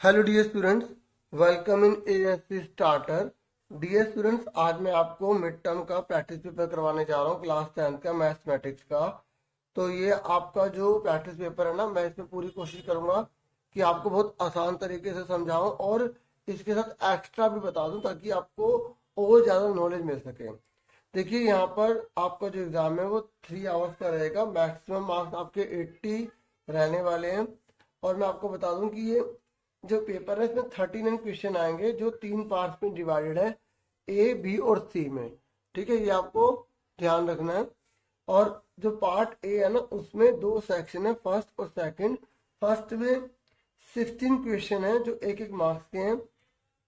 Hello dear students, welcome in ASC starter. Dear students, आज मैं आपको मिड टर्म का प्रैक्टिस पेपर करवाने जा रहा हूँ क्लास 10th का मैथमेटिक्स का। तो ये आपका जो प्रैक्टिस पेपर है ना, मैं इसमें पूरी कोशिश करूंगा कि आपको बहुत आसान तरीके से समझाऊं और इसके साथ एक्स्ट्रा भी बता दूं ताकि आपको और ज़्यादा नॉलेज मिल सके। देखिए, यहाँ पर आपका जो एग्ज़ाम है वो 3 आवर्स का रहेगा। मैक्सिमम मार्क्स आपके 80 रहने वाले हैं। और मैं आपको बता दूं कि ये जो पेपर है इसमें 39 क्वेश्चन आएंगे जो 3 पार्ट्स में डिवाइडेड है, ए बी और सी में। ठीक है, ये आपको ध्यान रखना है। और जो पार्ट ए है ना, उसमें 2 सेक्शन है, फर्स्ट और सेकंड। फर्स्ट में 16 क्वेश्चन है जो एक एक मार्क्स के हैं।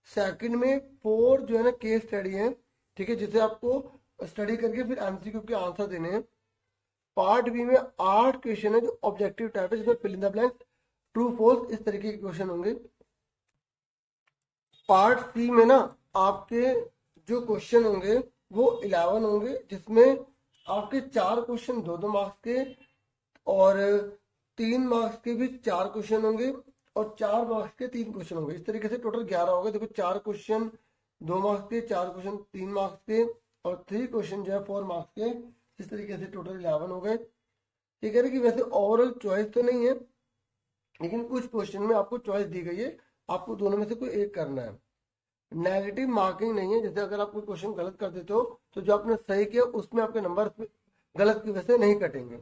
सेकंड में 4 जो है ना केस स्टडी है, ठीक है, जिसे आपको स्टडी करके फिर एमसीक्यू के आंसर देने हैं। पार्ट बी में 8 क्वेश्चन है जो ऑब्जेक्टिव टाइप है, जिसमें fill in the blanks, true false इस तरीके के क्वेश्चन होंगे। पार्ट सी में ना आपके जो क्वेश्चन होंगे वो 11 होंगे, जिसमें आपके 4 क्वेश्चन 2-2 मार्क्स के और 3 मार्क्स के भी 4 क्वेश्चन होंगे और 4 मार्क्स के 3 क्वेश्चन होंगे। इस तरीके से टोटल 11 हो गए। देखो, 4 क्वेश्चन 2 मार्क्स के, 4 क्वेश्चन 3 मार्क्स के और 3 क्वेश्चन जो है 4 मार्क्स के। इस तरीके से टोटल 11 हो गए। ये कह रहे कि वैसे ओवरऑल चॉइस तो नहीं है, लेकिन कुछ क्वेश्चन में आपको चॉइस दी गई है, आपको दोनों में से कोई एक करना है। नेगेटिव मार्किंग नहीं है, जैसे अगर आप कोई क्वेश्चन गलत कर देते हो तो जो आपने सही किया उसमें आपके नंबर गलत की वजह से नहीं कटेंगे।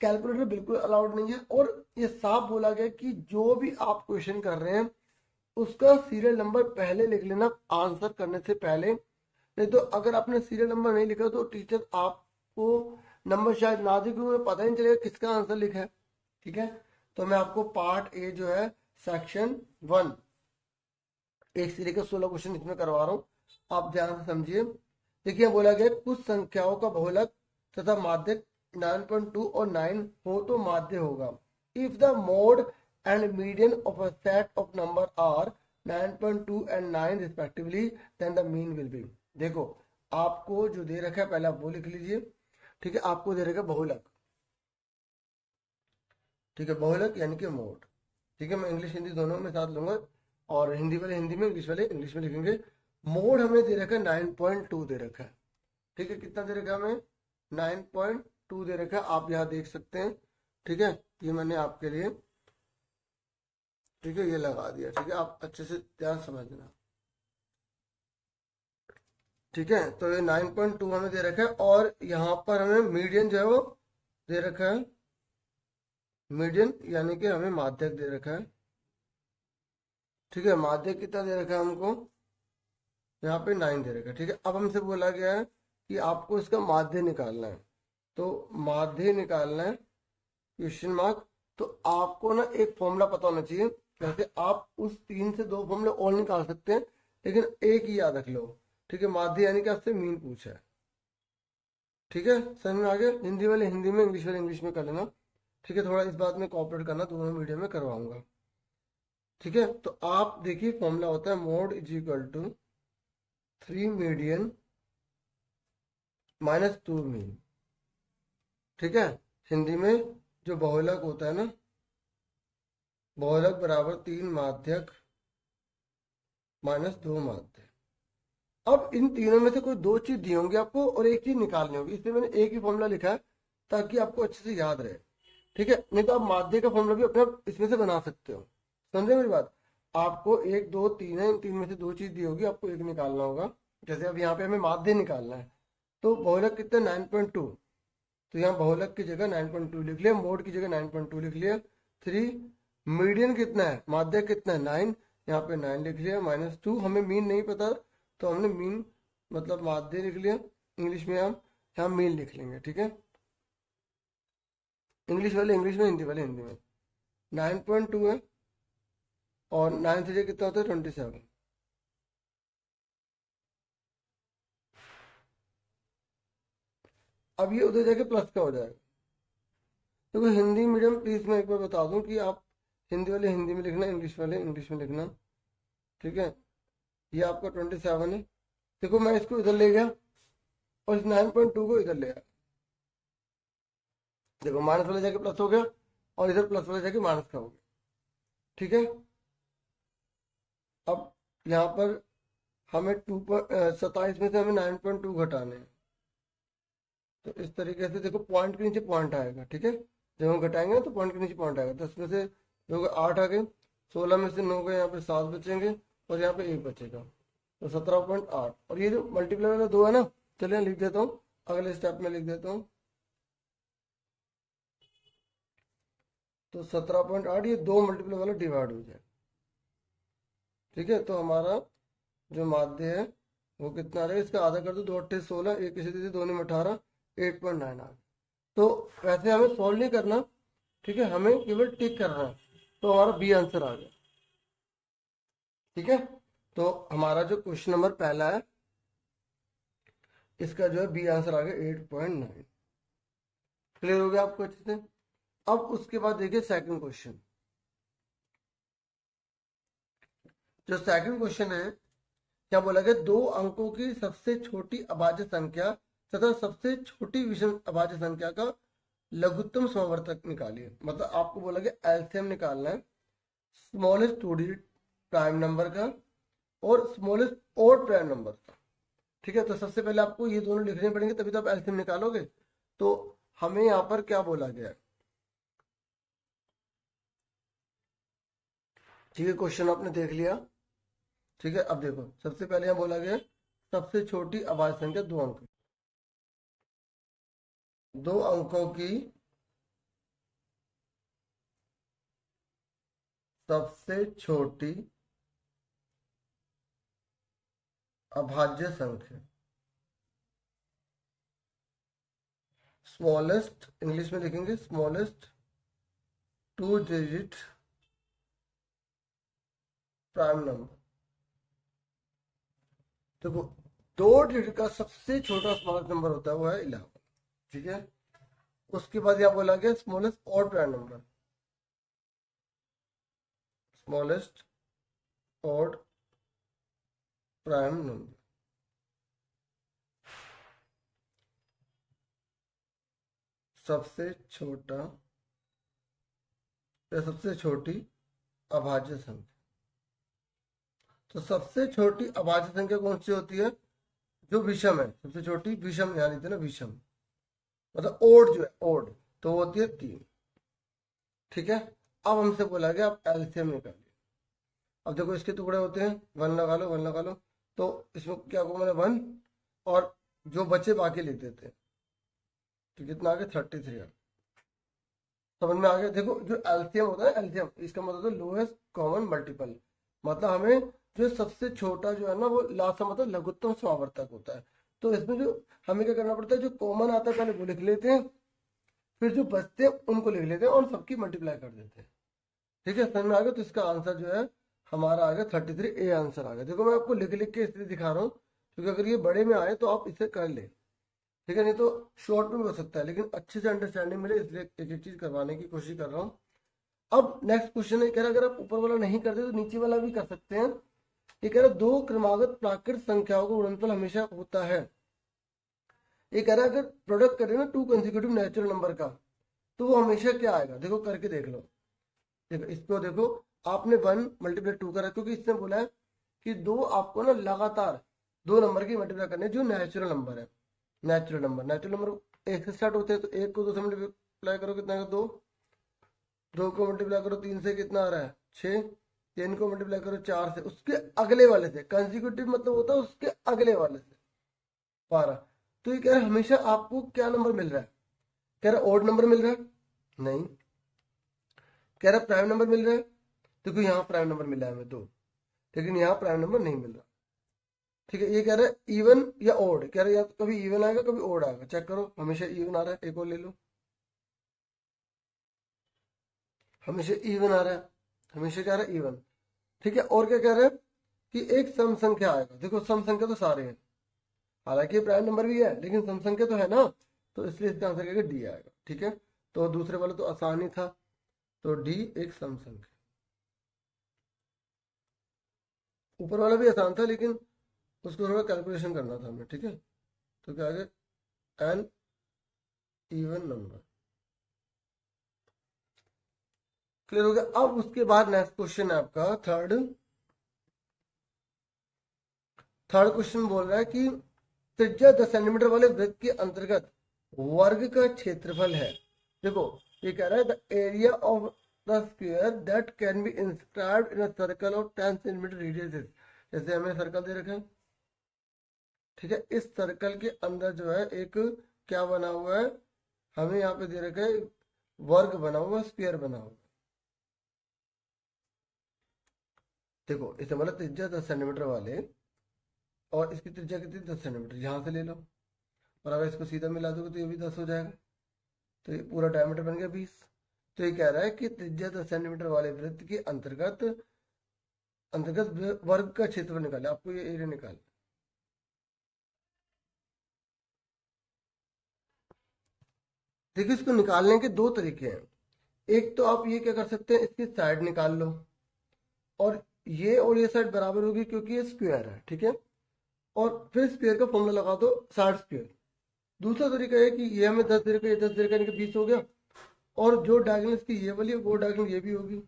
कैलकुलेटर बिल्कुल अलाउड नहीं है। और ये साफ बोला गया कि जो भी आप क्वेश्चन कर रहे हैं उसका सीरियल नंबर पहले लिख लेना आंसर करने से पहले। नहीं तो अगर आपने सीरियल नंबर नहीं लिखा तो टीचर आपको नंबर शायद ना दे, क्योंकि उन्हें पता ही नहीं चलेगा किसका आंसर लिखा है। ठीक है, तो मैं आपको पार्ट ए जो है सेक्शन 1 एक सीरीज के 16 क्वेश्चन इसमें करवा रहा हूँ, आप ध्यान से समझिए। देखिए, बोला गया कुछ संख्याओं का बहुलक तथा माध्यक 9.2 और 9 हो तो माध्य होगा। If the mode and median of a set of number are 9.2 and 9 respectively, then the mean will be. देखो, आपको जो दे रखा है पहले आप वो लिख लीजिए। ठीक है, आपको दे रखा है बहुलक। ठीक है, बहुलक यानी कि मोड। ठीक है, मैं इंग्लिश हिंदी दोनों में साथ लूंगा और हिंदी वाले हिंदी में, इंग्लिश वाले इंग्लिश में लिखेंगे। मोड हमें दे रखा है 9.2 दे रखा है। ठीक है, कितना दे रखा है हमें? 9.2 दे रखा है, आप यहाँ देख सकते हैं। ठीक है, ये मैंने आपके लिए, ठीक है, ये लगा दिया। ठीक है, आप अच्छे से ध्यान समझना। ठीक है, तो ये 9.2 हमें दे रखा है और यहाँ पर हमें मीडियन जो है वो दे रखा है। मीडियन यानी कि हमें माध्यक दे रखा है। ठीक है, माध्यक कितना दे रखा है हमको? यहाँ पे 9 दे रखा है। ठीक है, अब हमसे बोला गया है कि आपको इसका माध्य निकालना है। तो माध्य निकालना है, क्वेश्चन मार्क। तो आपको ना एक फॉर्मूला पता होना चाहिए। वैसे आप उस 3 से 2 फॉर्मूले और निकाल सकते हैं, लेकिन एक ही याद रख लो। ठीक है, माध्य यानी कि आपसे मीन पूछा है। ठीक है, समझ में आ गया? हिंदी वाले हिंदी में, इंग्लिश वाले इंग्लिश में कर लेना। ठीक है, थोड़ा इस बात में कोऑपरेट करना, दोनों मीडियम में करवाऊंगा। ठीक है, तो आप देखिए, फॉर्मूला होता है mode is equal to 3 median -2 mean. ठीक है, हिंदी में जो बहुलक होता है ना, बहुलक बराबर 3 माध्यक -2 माध्य। अब इन तीनों में से कोई 2 चीज दी होंगी आपको और एक चीज निकालनी होगी, इसलिए मैंने एक ही फॉर्मूला लिखा है ताकि आपको अच्छे से याद रहे। ठीक है, नहीं तो आप माध्य का फॉर्मूला भी अपने आप इसमें से बना सकते हो। समझे मेरी बात? आपको 1 2 3 है, इन 3 में से 2 चीज दी होगी, आपको एक निकालना होगा। जैसे अब यहाँ पे हमें माध्य निकालना है, तो बहुलक कितना? 9.2। तो यहाँ बहुलक की जगह 9.2 लिख लिया, मोड की जगह 9.2 लिख लिया। 3 मीडियन कितना है, माध्य कितना है? 9। यहाँ पे 9 लिख लिया, -2। हमें मीन नहीं पता तो हमने मीन मतलब माध्य लिख लिया। इंग्लिश में हम यहाँ मीन लिख लेंगे। ठीक है, इंग्लिश वाले इंग्लिश में, हिंदी वाले हिंदी में। 9.2 है और 9 से कितना होता है? 27। अब ये उधर जाके प्लस का हो जाएगा। देखो, हिंदी मीडियम प्लीज मैं एक बार बता दूं कि आप हिंदी वाले हिंदी में लिखना, इंग्लिश वाले इंग्लिश में लिखना। ठीक है, ये आपका 27 है। देखो, मैं इसको इधर ले गया और इस 9.2 को इधर ले आया। देखो, माइनस वाले जाके प्लस हो गया और इधर प्लस वाले जाके माइनस का हो गया। ठीक है, यहाँ पर हमें 27 में से हमें 9.2 घटाने हैं। तो इस तरीके से देखो पॉइंट के नीचे पॉइंट आएगा, ठीक है। जब हम घटाएंगे ना तो पॉइंट के नीचे पॉइंट आएगा। 10 में से 2 गए 8 आ गए, 16 में से 9 गए, यहाँ पे 7 बचेंगे और यहाँ पे 1 बचेगा, तो 17.8। और ये जो मल्टीप्लाई वाला 2 है ना, चलिए लिख देता हूँ, अगले स्टेप में लिख देता हूँ। तो 17.8 ये 2 मल्टीप्लाई वाला डिवाइड हो जाए, ठीक है। तो हमारा जो माध्य है वो कितना आ रहा है, इसका आधा कर दो, 2 8 16, एक किसी दीजिए 2 में 18, 8.9 आ। तो वैसे हमें सॉल्व नहीं करना, ठीक है, हमें केवल टिक करना है। तो हमारा बी आंसर आ गया, ठीक है। तो हमारा जो क्वेश्चन नंबर पहला है इसका जो है बी आंसर आ गया 8.9। क्लियर हो गया आपको अच्छे से। अब उसके बाद देखिए सेकंड क्वेश्चन। जो सेकंड क्वेश्चन है, क्या बोला गया, 2 अंकों की सबसे छोटी अभाज्य संख्या तथा सबसे छोटी विषम अभाज्य संख्या का लघुत्तम समवर्तक निकालिए। मतलब आपको बोला गया एलसीएम निकालना है स्मॉलेस्ट 2 डिजिट प्राइम नंबर का और स्मॉलेस्ट ऑड प्राइम नंबर का, ठीक है। तो सबसे पहले आपको ये दोनों लिखने पड़ेंगे, तभी तो आप एलसीएम निकालोगे। तो हमें यहाँ पर क्या बोला गया, ठीक है, क्वेश्चन आपने देख लिया, ठीक है। अब देखो सबसे पहले यहाँ बोला गया सबसे छोटी अभाज्य संख्या 2 अंक, 2 अंकों की सबसे छोटी अभाज्य संख्या, स्मॉलेस्ट, इंग्लिश में लिखेंगे स्मॉलेस्ट 2 डिजिट प्राइम नंबर। देखो 2 डिजिट का सबसे छोटा स्मॉलेस्ट नंबर होता है वो है 11, ठीक है। उसके बाद यहाँ बोला गया smallest odd prime number, smallest odd prime number, सबसे छोटा या सबसे छोटी अभाज्य संख्या। तो सबसे छोटी अभाज्य संख्या कौन सी होती है, जो विषम है, सबसे छोटी विषम यहाँ लिखते हैं ना, विषम मतलब ओड जो है ओड, तो वो होती है 3, ठीक है। अब हमसे बोला गया आप एलसीएम निकालिए। अब देखो इसके टुकड़े होते हैं, 1 लगा लो 1 लगा लो, तो इसमें क्या को मैंने 1 और जो बचे बाकी लिख देते हैं, तो कितना आ गया 33 आ। समझ में आ गया। देखो जो एलसीएम होता है, एलसीएम इसका मतलब है लोएस्ट कॉमन मल्टीपल, मतलब हमें जो सबसे छोटा जो है ना वो लास्ट मतलब लघुत्तम समावर्तक होता है। तो इसमें जो हमें क्या करना पड़ता है, जो कॉमन आता है पहले वो लिख लेते हैं, फिर जो बचते हैं उनको लिख लेते हैं और सबकी मल्टीप्लाई कर देते हैं, ठीक है। समझ में आ गया। तो इसका आंसर जो है हमारा आ गया 33 ए आंसर आ गया। देखो मैं आपको लिख लिख के इसलिए दिखा रहा हूँ क्योंकि अगर ये बड़े में आए तो आप इसे कर ले, ठीक है, नहीं तो शॉर्ट में भी हो सकता है, लेकिन अच्छे से अंडरस्टैंडिंग मिले इसलिए एक एक चीज करवाने की कोशिश कर रहा हूँ। अब नेक्स्ट क्वेश्चन है, कह रहा अगर आप ऊपर वाला नहीं करते तो नीचे वाला भी कर सकते हैं। ये कह रहा 2 क्रमागत प्राकृत संख्याओं का गुणनफल हमेशा होता है। ये कह रहा है अगर प्रोडक्ट करें ना 2 कंसेक्यूटिव नेचुरल नंबर का तो वो हमेशा क्या आएगा, देखो करके देख लो। देखो इसको देखो, आपने 1 मल्टीप्लाई 2 करा क्योंकि इसने बोला है कि 2 आपको ना लगातार 2 नंबर की मल्टीप्लाई करने जो नेचुरल नंबर है। नेचुरल नंबर 1 से स्टार्ट होते हैं, तो 1 को 2 से मल्टीप्लाई करो कितना है 2, 2 को मल्टीप्लाई करो 3 से कितना आ रहा है 6, 3 को मल्टीप्लाई करो 4 से, उसके अगले वाले से, कंसेक्यूटिव मतलब होता है उसके अगले वाले से 12। तो ये कह रहा है हमेशा आपको क्या नंबर मिल रहा है, कह रहा ऑड नंबर मिल रहा है, नहीं कह रहा प्राइम नंबर मिल रहा है, देखो यहाँ प्राइम नंबर मिला है हमें 2, लेकिन यहाँ प्राइम नंबर नहीं मिल रहा, ठीक है। ये कह रहा है इवन या ओड, कह रहा है या तो कभी इवन आएगा कभी ओड आएगा, चेक करो हमेशा इवन आ रहा है, एक और ले लो, हमेशा इवन आ रहा है, हमेशा कह रहा है इवन, ठीक है। और क्या कह रहा है कि एक सम संख्या आएगा, देखो सम संख्या तो सारे हैं, हालांकि प्राइम नंबर भी है लेकिन सम संख्या तो है ना, तो इसलिए इसका आंसर क्या डी आएगा, ठीक है। तो दूसरे वाला तो आसान ही था, तो डी एक सम संख्या। ऊपर वाला भी आसान था लेकिन उसको थोड़ा कैलकुलेशन करना था हमें, ठीक है। तो क्या आ गया एन इवन नंबर। क्लियर हो गया। अब उसके बाद नेक्स्ट क्वेश्चन है आपका थर्ड, थर्ड क्वेश्चन बोल रहा है कि त्रिज्या 10 सेंटीमीटर वाले वृत्त के अंतर्गत वर्ग का क्षेत्रफल है। देखो ये कह रहा है the area of the square that can be inscribed in a circle of 10 centimetre radius. जैसे हमें सर्कल दे रखा है, ठीक है, इस सर्कल के अंदर जो है एक क्या बना हुआ है, हमें यहाँ पे दे रखा है वर्ग बना हुआ, स्क्वायर बना हुआ। देखो इसे मतलब त्रिज्या 10 सेंटीमीटर वाले और इसकी त्रिज्या कितनी 10 सेंटीमीटर, यहाँ से ले लो और अगर इसको सीधा मिला दोगे तो ये भी 10 हो जाएगा, तो ये पूरा डायमीटर बन गया 20। तो ये कह रहा है कि त्रिज्या 10 सेंटीमीटर वाले वृत्त के अंतर्गत अंतर्गत वर्ग का क्षेत्रफल निकाले, आपको ये एरिया निकालना। देखिए इसको निकालने के दो तरीके हैं। एक तो आप ये क्या कर सकते हैं, इसकी साइड निकाल लो और ये साइड बराबर होगी क्योंकि ये स्क्वायर है, ठीक है, और फिर स्क्वायर का फॉर्मूला लगा दो साइड स्क्वायर। दूसरा तरीका है कि ये हमें 10 दे रखा है, ये 10 दे रखा है, इनके 20 हो गया, और जो डायगोनल इसकी ये वाली है वो डायगोनल ये भी होगी,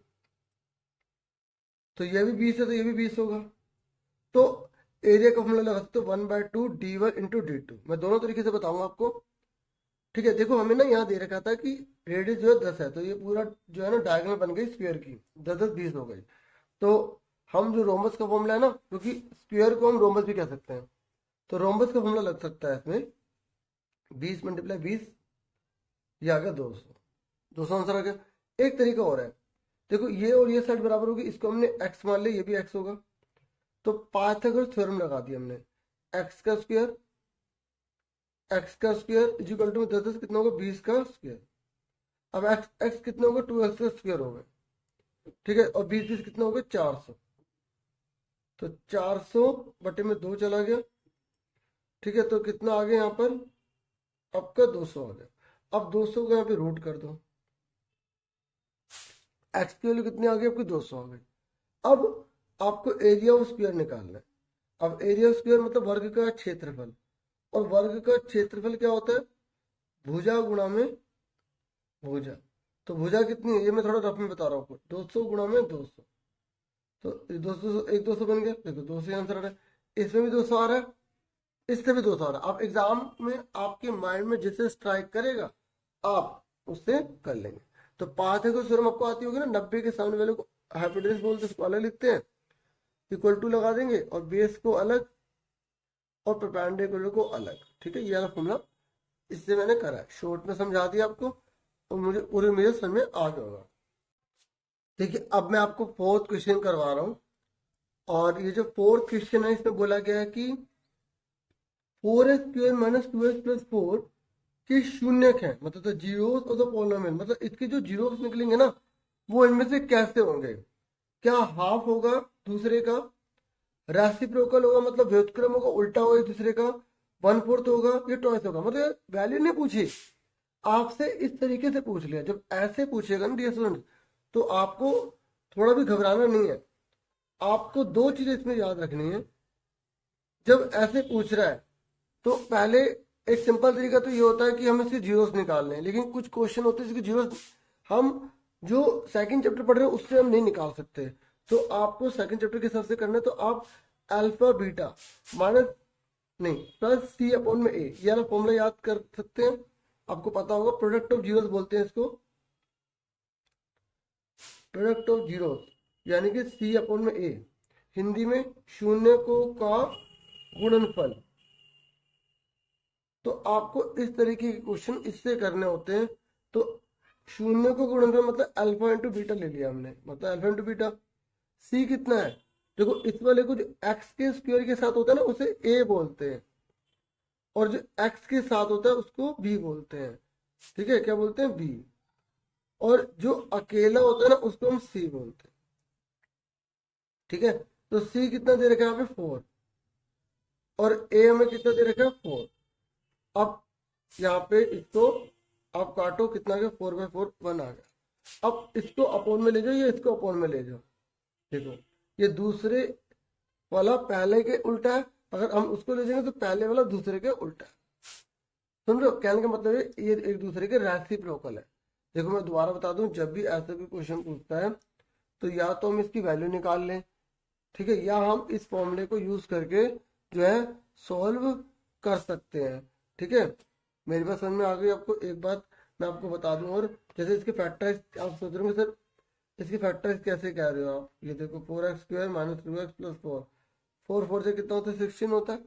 तो ये भी 20 है तो ये भी 20 होगा। तो एरिया का फॉर्मूला लगा सकते हो 1/2 d1 इंटू d2। मैं दोनों तरीके से बताऊंगा आपको, ठीक है। देखो हमें ना यहाँ दे रखा था कि रेडियस जो है 10 है, तो ये पूरा जो है ना डायगोनल बन गई स्क्वायर की, 10 10 20 हो गई। तो हम जो रोम्बस का फॉर्मूला है ना, क्योंकि स्क्वायर को हम रोम्बस भी कह सकते हैं, तो रोम्बस का फॉर्मूला लग सकता है इसमें 20 × 20, ये आ गया 200। 200 आंसर आ गया। एक तरीका और है, देखो ये और ये साइड बराबर होगी, इसको हमने x मान लिया, ये भी x होगा, तो पाइथागोरस थ्योरम लगा दिया हमने, x का स्क्वायर इज इक्वल टू 10 10 कितना होगा 20 का स्क्वायर। अब x कितना होगा 2x का स्क्वायर होगा, ठीक है, और 20 20 कितना होगा 400, तो 400 बटे में 2 चला गया, ठीक है, तो कितना आ गया यहाँ पर आपका 200 आ गया। अब 200 को यहाँ पे रूट कर दो, x की वैल्यू कितनी आ गई आपकी 200 आ गई। अब आपको एरिया ऑफ स्क्वायर निकालना है। अब एरिया ऑफ स्क्वायर मतलब वर्ग का क्षेत्रफल, और वर्ग का क्षेत्रफल क्या होता है, भुजा गुणा में भुजा। तो भुजा कितनी है ये मैं थोड़ा रफ में बता रहा हूँ आपको, 200 गुणा में 200, तो 200 एक 200 बन गया। देखो 200 आंसर आ रहा है, इसमें भी 200 आ रहा है, इससे भी 200 आ रहा है। अब एग्जाम में आपके माइंड में जिसे स्ट्राइक करेगा आप उससे कर लेंगे। तो पाइथागोरस थ्योरम आपको आती होगी ना, 90 के सामने वाले को हाइपोटेनस बोलते हैं, उसको अलग लिखते हैं, इक्वल टू लगा देंगे और बेस को अलग और परपेंडिकुलर को अलग, ठीक है, ये वाला फॉर्मूला इससे मैंने करा है, शॉर्ट में समझा दिया आपको और मुझे पूरी मेरे समझ में आ गया होगा। देखिए अब मैं आपको फोर्थ क्वेश्चन करवा रहा हूँ, और ये जो फोर्थ क्वेश्चन है इसमें बोला गया है कि 4x² - 2x + 4 के शून्यक है, मतलब तो जीरोस और द पॉलिनोमियल, मतलब इसके जो जीरोस निकलेंगे ना वो इनमें से कैसे होंगे, क्या हाफ होगा दूसरे का, रेसिप्रोकल होगा मतलब व्युत्क्रम होगा, उल्टा होगा एक दूसरे का, 1/4 होगा, ये ट्वाइस होगा, मतलब वैल्यू नहीं पूछी, आपसे इस तरीके से पूछ लिया। जब ऐसे पूछेगा ना डियर स्टूडेंट, तो आपको थोड़ा भी घबराना नहीं है। आपको दो चीजें इसमें याद रखनी है, जब ऐसे पूछ रहा है तो पहले एक सिंपल तरीका तो ये होता है कि हम इसके जीरोस निकाल लें, लेकिन कुछ क्वेश्चन होते हैं इसके जीरोस हम जो सेकंड चैप्टर पढ़ रहे हैं उससे हम नहीं निकाल सकते, तो आपको सेकंड चैप्टर के हिसाब से करना है। तो आप अल्फा बीटा माइनस नहीं प्लस c/a ये वाला फॉर्मूला याद कर सकते हैं, आपको पता होगा, प्रोडक्ट ऑफ जीरोस बोलते हैं इसको, प्रोडक्ट ऑफ जीरोस यानी कि c/a, हिंदी में शून्य को का गुणनफल। तो आपको इस तरीके के क्वेश्चन इससे करने होते हैं। तो शून्य को गुणनफल मतलब अल्फा इंटू बीटा ले लिया हमने, मतलब अल्फा इंटू बीटा। सी कितना है, देखो इस वाले को जो एक्स के स्क्वायर के साथ होता है ना उसे ए बोलते हैं, और जो एक्स के साथ होता है उसको बी बोलते हैं, ठीक है, क्या बोलते हैं बी, और जो अकेला होता है ना उसको हम सी बोलते हैं, ठीक है। तो सी कितना दे रखा है यहाँ पे 4, और ए हमें कितना दे रखा है 4। अब यहाँ पे इसको आप काटो, कितना गया 4/4 1 आ गया। अब इसको अपॉन में ले जाओ, ये इसको अपॉन में ले जाओ, देखो ये दूसरे वाला पहले के उल्टा है, अगर हम उसको ले जाएंगे तो पहले वाला दूसरे के उल्टा है। सुन रहे हो, कहने का मतलब है ये एक दूसरे के रेसिप्रोकल है। देखो मैं दोबारा बता दूं, जब भी ऐसा कोई क्वेश्चन पूछता है तो या तो हम इसकी वैल्यू निकाल लें, ठीक है, या हम इस फॉर्मूले को यूज करके जो है सॉल्व कर सकते हैं। ठीक है, मेरी बात समझ में आ गई आपको? एक बात मैं आपको बता दूं, और जैसे इसके फैक्टराइज आप सोच रहे होंगे सर इसकी फैक्टराइज कैसे कह रहे हो आप, ये देखो 4x² माइनस 2x प्लस 4, 4 से कितना होता है 16 होता है।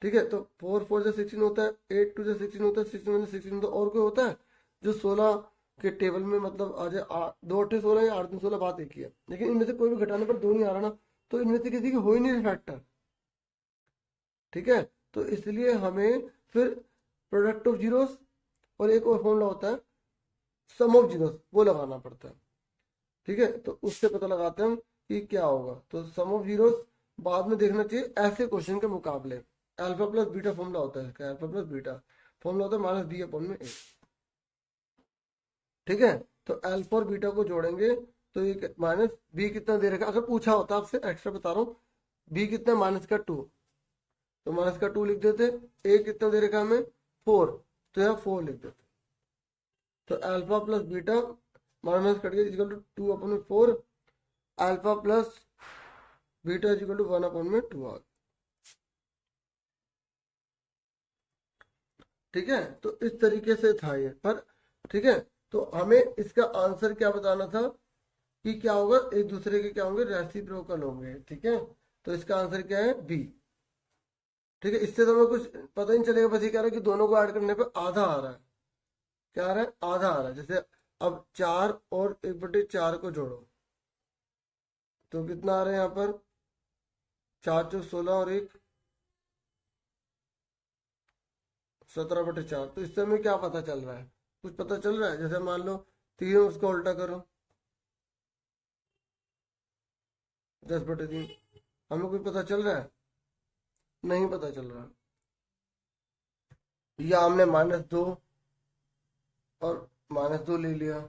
ठीक है, तो 4 से 16 होता है, 8 से 16 होता है, 16 से 16 होता है, और कोई होता है जो 16 के टेबल में मतलब आ जाए 2 8 16 या 8 3 16 बात एक ही है, लेकिन इनमें से कोई भी घटाने पर 2 नहीं आ रहा ना, तो इनमें से किसी की हो ही नहीं फैक्टर। ठीक है, तो इसलिए हमें फिर प्रोडक्ट ऑफ जीरोस और एक और फॉर्मूला होता है सम ऑफ जीरोस, वो लगाना पड़ता है। ठीक है, तो उससे पता लगाते हैं हम कि क्या होगा। तो सम ऑफ जीरोस बाद में देखना चाहिए ऐसे क्वेश्चन के मुकाबले। अल्फा प्लस बीटा फॉर्मूला होता है इसका, अल्फा प्लस बीटा फॉर्मूला होता है माइनस बी अपॉन में ए। ठीक है, तो अल्फा और बीटा को जोड़ेंगे तो ये माइनस बी कितना दे रखा, अगर पूछा होता आपसे एक्स्ट्रा बता रहा हूँ, बी कितना -2, तो -2 लिख देते। ए कितना दे रखा हमें 4, तो यहाँ 4 लिख देते। तो alpha plus beta minus cut गया इक्वल टू 2 अपॉन में 4, alpha plus beta equal to 1 upon में 2 आ गया। ठीक है, तो इस तरीके से था ये पर। ठीक है, तो हमें इसका आंसर क्या बताना था कि क्या होगा, एक दूसरे के क्या होंगे, रेसिप्रोकल होंगे। ठीक है, तो इसका आंसर क्या है बी। ठीक है, इससे तो हमें कुछ पता ही नहीं चलेगा, बस ये कह रहा है कि दोनों को ऐड करने पे आधा आ रहा है। क्या आ रहा है, आधा आ रहा है। जैसे अब 4 और 1/4 को जोड़ो तो कितना आ रहा है यहाँ पर, 4 चौक 16 और 1 17/4। तो इससे हमें क्या पता चल रहा है, कुछ पता चल रहा है? जैसे मान लो 3, उसको उल्टा करो 10/3, हमें कुछ पता चल रहा है? नहीं पता चल रहा। या हमने -2 और -2 ले लिया।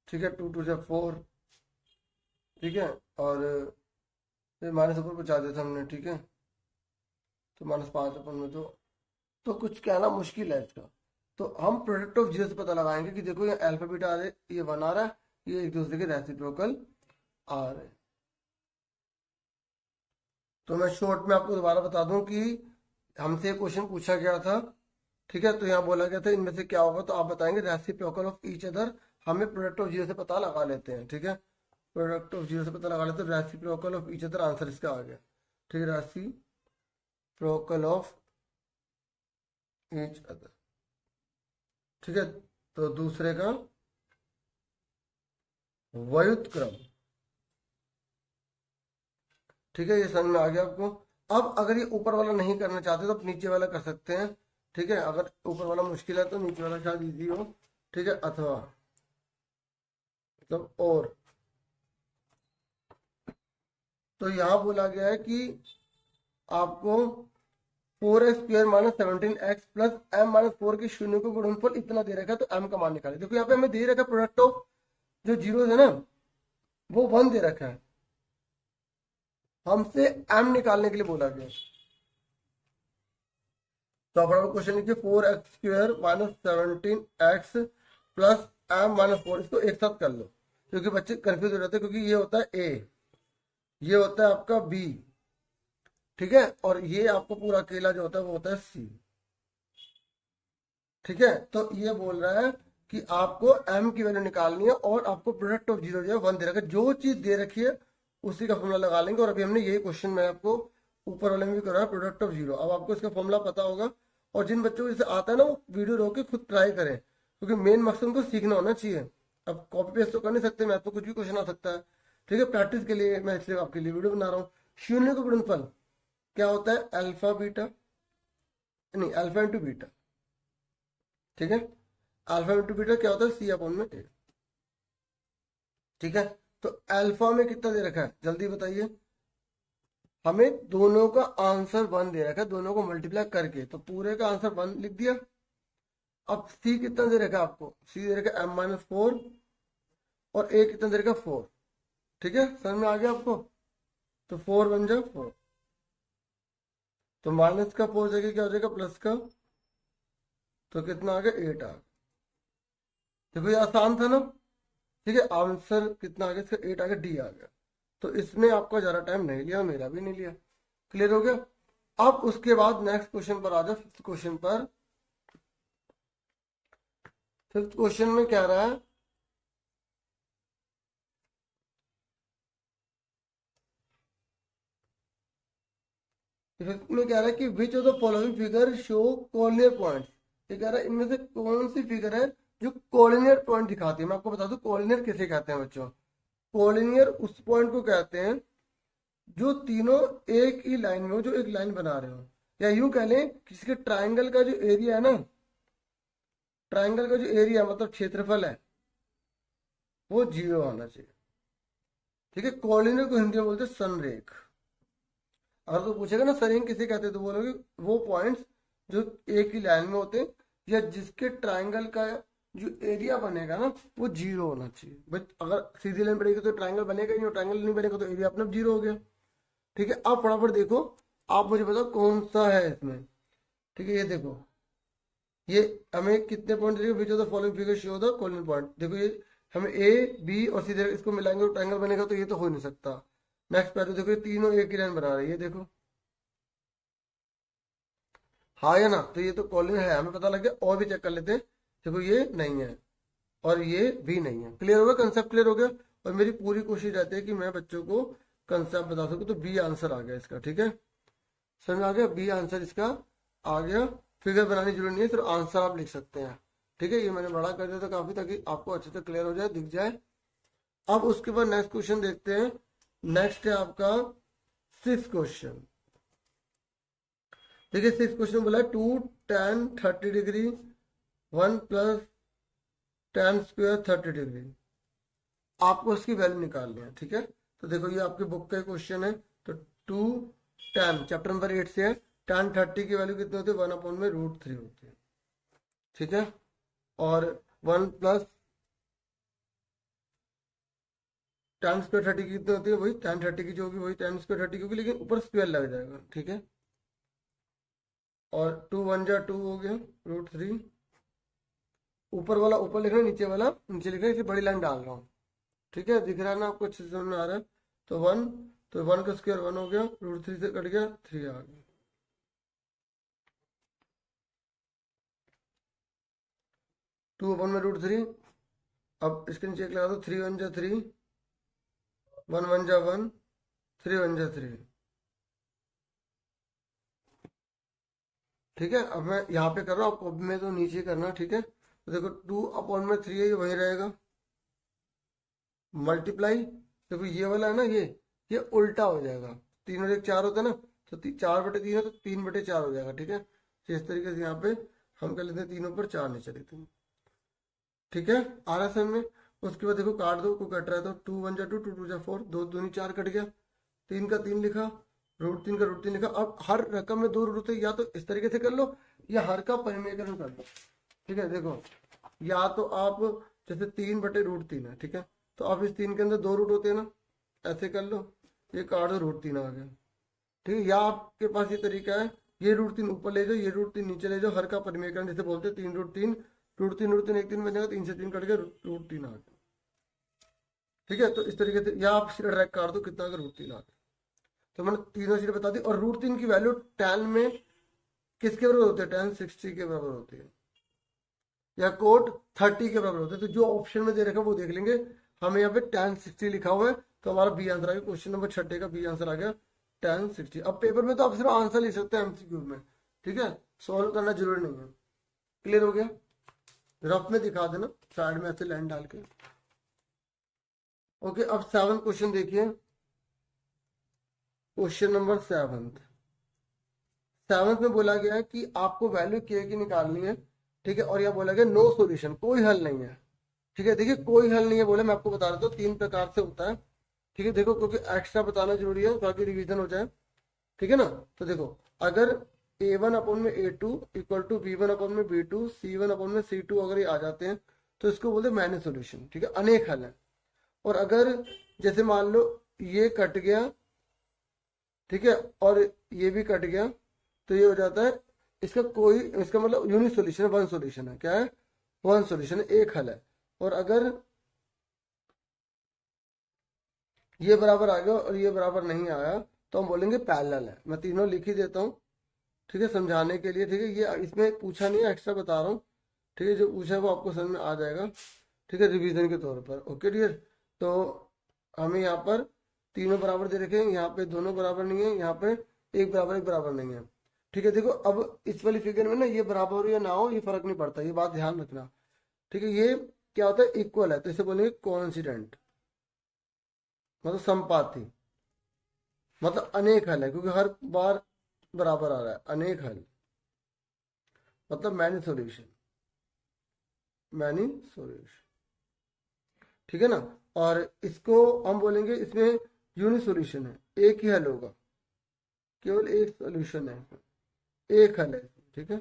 ठीक है, 2 2 से 4। ठीक है, और फिर माइनस ऊपर पहुंचा दिया था हमने। ठीक है, तो -5 अपन में तो कुछ कहना मुश्किल है इसका। तो हम प्रोडक्ट ऑफ जीरो से पता लगाएंगे कि देखो ये अल्फा बीटा आ रहे, ये 1 आ रहा है, ये एक दूसरे के रेसिप्रोकल आ रहे। तो मैं शॉर्ट में आपको दोबारा बता दूं कि हमसे क्वेश्चन पूछा गया था। ठीक है, तो यहाँ बोला गया था इनमें से क्या होगा, तो आप बताएंगे रेसिप्रोकल ऑफ ईच अदर। हमें प्रोडक्ट ऑफ जीरो से पता लगा लेते हैं। ठीक है, प्रोडक्ट ऑफ जीरो से पता लगा लेते हैं, reciprocal of each other, answer इसका आ गया। ठीक है, रेसिप्रोकल ऑफ ईच अदर। ठीक है, तो दूसरे का व्युत्क्रम। ठीक है, ये समझ में आ गया आपको? अब अगर ये ऊपर वाला नहीं करना चाहते तो आप नीचे वाला कर सकते हैं। ठीक है, अगर ऊपर वाला मुश्किल है तो नीचे वाला शायद इजी हो। ठीक है, अथवा मतलब और। तो यहाँ बोला गया है कि आपको 4x² minus 17x plus m-4 के शून्य को गुणनफल इतना दे रखा है, तो m का मान निकाले। देखो यहाँ पे हमें दे रखा है प्रोडक्ट ऑफ जो जीरो है ना, वो 1 दे रखा है, हमसे m निकालने के लिए बोला गया। तो फटाफट क्वेश्चन लिखिए, 4x² minus 17x plus m-4, इसको एक साथ कर लो क्योंकि बच्चे कंफ्यूज हो जाते हैं, क्योंकि ये होता है a, ये होता है आपका b। ठीक है, और ये आपको पूरा अकेला जो होता है वो होता है c। ठीक है, तो ये बोल रहा है कि आपको m की वैल्यू निकालनी है और आपको प्रोडक्ट ऑफ जीरो जो है 1 दे रखा है। जो चीज दे रखी है उसी का फॉर्मूला लगा लेंगे। और अभी हमने यही क्वेश्चन मैं आपको ऊपर वाले में भी कराया, प्रोडक्ट ऑफ जीरो। अब आपको इसका फॉर्मूला पता होगा, और जिन बच्चों को जैसे आता है ना वो वीडियो रोक के खुद ट्राई करें, क्योंकि मेन मकसद उनको सीखना होना चाहिए। अब कॉपी पेस्ट तो कर नहीं सकते, मैथ तो कुछ भी क्वेश्चन आ सकता है। ठीक है, प्रैक्टिस के लिए मैं इसलिए आपके लिए वीडियो बना रहा हूँ। शून्य का गुणनफल क्या होता है, अल्फा बीटा, नहीं अल्फा इंटू बीटा। ठीक है, अल्फा इंटू बीटा क्या होता है, सी अपॉन में ए। ठीक है, तो अल्फा में कितना दे रखा है जल्दी बताइए, हमें दोनों का आंसर 1 दे रखा है, दोनों को मल्टीप्लाई करके, तो पूरे का आंसर 1 लिख दिया। अब सी कितना दे रखा है आपको, सी दे रखा है m-4 और ए कितना दे रखा है 4। ठीक है, समझ में आ गया आपको? तो 4 बन जाए 4, तो माइनस का 4 जगह क्या हो जाएगा प्लस का, तो कितना आ गया 8 आ गया। देखो ये आसान था ना। ठीक है, आंसर कितना आ गया इसका 8 आ गया, डी आ गया। तो इसमें आपका ज़्यादा टाइम नहीं लिया, मेरा भी नहीं लिया। क्लियर हो गया। अब उसके बाद नेक्स्ट क्वेश्चन पर आ जाओ, फिफ्थ क्वेश्चन पर। फिफ्थ क्वेश्चन में क्या रहा है, फिफ्थ में क्या रहा है कि which of the following figure show collinear point. ये कह रहा है इनमें से कौन सी फिगर है जो कोलिनियर पॉइंट दिखाती है। मैं आपको बता दूं कोलिनियर किसे कहते हैं बच्चों। कोलिनियर उस पॉइंट को कहते हैं जो तीनों एक ही लाइन में हो, जो एक लाइन बना रहे हो, या यूं कह लें किसी के ट्राइंगल का जो एरिया है ना, ट्राइंगल का जो एरिया मतलब क्षेत्रफल है वो 0 आना चाहिए। ठीक है, कोलिनियर को हिंदी में बोलते हैं संरेख। अगर तो पूछेगा ना संरेख किसे कहते हैं, तो बोलोगे वो पॉइंट्स जो एक ही लाइन में होते हैं या जिसके ट्राइंगल का जो एरिया बनेगा ना वो 0 होना चाहिए। बट अगर सीधी लाइन बनेगी तो ट्राइंगल बनेगा ही नहीं, ट्राइंगल नहीं बनेगा तो एरिया अपना 0 हो गया। ठीक है, अब फटाफट देखो, आप मुझे बताओ कौन सा है इसमें। ठीक है, ये देखो, ये हमें कितने पॉइंट देगा, which of the following figure show the collinear point. देखो ये हमें ए बी और सीधे इसको मिलाएंगे तो ट्रायंगल बनेगा, तो ये तो हो नहीं सकता। नेक्स्ट पे देखो, ये तीनों एक ही लाइन बना रहे हैं, ये देखो हाँ या ना, तो ये तो कोलिनियर है, हमें पता लग गया। और भी चेक कर लेते हैं, देखो ये नहीं है और ये भी नहीं है। क्लियर हो गया, कंसेप्ट क्लियर हो गया। और मेरी पूरी कोशिश रहती है कि मैं बच्चों को कंसेप्ट बता सकूं। तो बी आंसर आ गया इसका। ठीक है, समझ में आ गया, बी आंसर इसका आ गया। फिगर बनानी जरूरी नहीं है, सिर्फ आंसर आप लिख सकते हैं। ठीक है, ये मैंने बड़ा कर दिया था काफी, ताकि आपको अच्छे से क्लियर हो जाए, दिख जाए। अब उसके बाद नेक्स्ट क्वेश्चन देखते हैं। नेक्स्ट है आपका सिक्स क्वेश्चन। देखिए सिक्स क्वेश्चन बोला है 2 tan 30 degree 1 plus tan square 30 degree. आपको उसकी वैल्यू निकालनी है। ठीक है, तो देखो ये आपकी बुक का क्वेश्चन है। तो 2 tan चैप्टर नंबर 8 से है, tan 30 की वैल्यू कितनी होती है, 1/√3 होती है। ठीक है, और 1 प्लस tan स्क्वायर 30 की कितनी होती है, वही tan 30 की जो होगी वही tan स्क्वायर 30 की होगी, लेकिन ऊपर स्क्वायर लग जाएगा। ठीक है, और 2 1 जा 2 हो गया √3। ऊपर वाला ऊपर लिखना, नीचे वाला नीचे लिखना, इसे बड़ी लाइन डाल रहा हूँ। ठीक है, दिख रहा है ना आपको, अच्छे से समझ में आ रहा है। तो 1, तो 1 का स्क्वायर 1 हो गया, √3 से कट गया 3 आ गया। 2/√3। अब इसके नीचे एक लगा दो, 3 1 जा 3, 1 1 जा 1, 3 1 जा 3। ठीक है, अब मैं यहाँ पे कर रहा हूँ, आपको अब में तो नीचे करना। ठीक है, तो देखो 2/3 है, ये वही रहेगा। मल्टीप्लाई, देखो ये वाला है ना, ये उल्टा हो जाएगा। 3 और 1 4 होता है ना, तो 4/3 है तो 3/4 हो जाएगा। ठीक है, तो इस तरीके से यहाँ पे हम कर लेते हैं, 3 ऊपर 4 नीचे लेते हैं। ठीक है, आ रहा है समझ में। उसके बाद देखो काट दो, को कट रहा है तो 2 1 जा 2, 2 2 जा 4, 2 2 4 कट गया। 3 का 3 लिखा, √3 का √3 लिखा। अब हर रकम में 2 रूट होते हैं, या तो इस तरीके से कर लो या हर का परिमेयकरण कर लो। ठीक है, देखो या तो आप जैसे 3/√3 है, ठीक है, तो आप इस 3 के अंदर 2 रूट होते हैं ना, ऐसे कर लो, ये काट दो, √3 आ गया। ठीक है, या आपके पास ये तरीका है, ये √3 ऊपर ले जाओ, ये √3 नीचे ले जाओ, हर का परिमेयकरण जैसे बोलते हैं, 3 √3 √3 एक 3 बन जाएगा, 3 से 3 कट गया, √3 आ गया। ठीक है, तो इस तरीके से, या आप सीधा डायरेक्ट काट दो, कितना अगर √3 आ गया। तो मैंने तीनों चीजें बता दी। और √3 की वैल्यू tan में किसके बराबर होते हैं, tan 60 के बराबर होती है, या कोट 30 के बराबर होते हैं। तो जो ऑप्शन में दे रखा है वो देख लेंगे। हमें यहाँ पे tan 60 लिखा हुआ है, तो हमारा बी आंसर आ गया। क्वेश्चन नंबर 6 का बी आंसर आ गया tan 60। अब पेपर में तो आप सिर्फ आंसर लिख सकते हैं एमसीक्यू में। ठीक है, सॉल्व करना जरूरी नहीं है। क्लियर हो गया, रफ में दिखा देना साइड में ऐसे लाइन डाल के। ओके, अब 7th क्वेश्चन देखिए। क्वेश्चन नंबर 7th में बोला गया है कि आपको वैल्यू के की निकालनी है। ठीक है, और यह बोला गया नो सॉल्यूशन, कोई हल नहीं है। ठीक है, देखिए कोई हल नहीं है बोले, मैं आपको बता देता हूँ 3 प्रकार से होता है। ठीक है, देखो क्योंकि एक्स्ट्रा बताना जरूरी है ताकि रिवीजन हो जाए। ठीक है ना, तो देखो अगर a1/a2 equal to b1/b2 c1/c2 अगर ये आ जाते हैं तो इसको बोलते हैं मैनी सोल्यूशन। ठीक है, अनेक हल है। और अगर जैसे मान लो ये कट गया, ठीक है, और ये भी कट गया, तो ये हो जाता है इसका कोई, इसका मतलब यूनिक सोल्यूशन है, वन सोल्यूशन है। क्या है, वन सोल्यूशन है, एक हल है। और अगर ये बराबर आ गया और ये बराबर नहीं आया तो हम बोलेंगे पैरेलल है। मैं तीनों लिख ही देता हूँ, ठीक है, समझाने के लिए, ठीक है। ये इसमें पूछा नहीं है, एक्स्ट्रा बता रहा हूँ, ठीक है। जो पूछा है वो आपको समझ में आ जाएगा, ठीक है, रिवीजन के तौर पर। ओके डियर, तो हमें यहाँ पर तीनों बराबर दे रखे हैं, यहाँ पे दोनों बराबर नहीं है, यहाँ पे एक बराबर नहीं है, ठीक है। देखो अब इस वाली फिगर में ना ये बराबर हो या ना हो ये फर्क नहीं पड़ता, ये बात ध्यान रखना, ठीक है। ये क्या होता है, इक्वल है, तो इसे बोलेंगे कोइंसिडेंट, मतलब समपाती, मतलब अनेक हल है, क्योंकि हर बार बराबर आ रहा है। अनेक हल मतलब मैनी सॉल्यूशन, मैनी सॉल्यूशन, ठीक है ना। और इसको हम बोलेंगे इसमें यूनिक सॉल्यूशन है, एक ही हल होगा, केवल एक सॉल्यूशन है, एक हल है, ठीक है,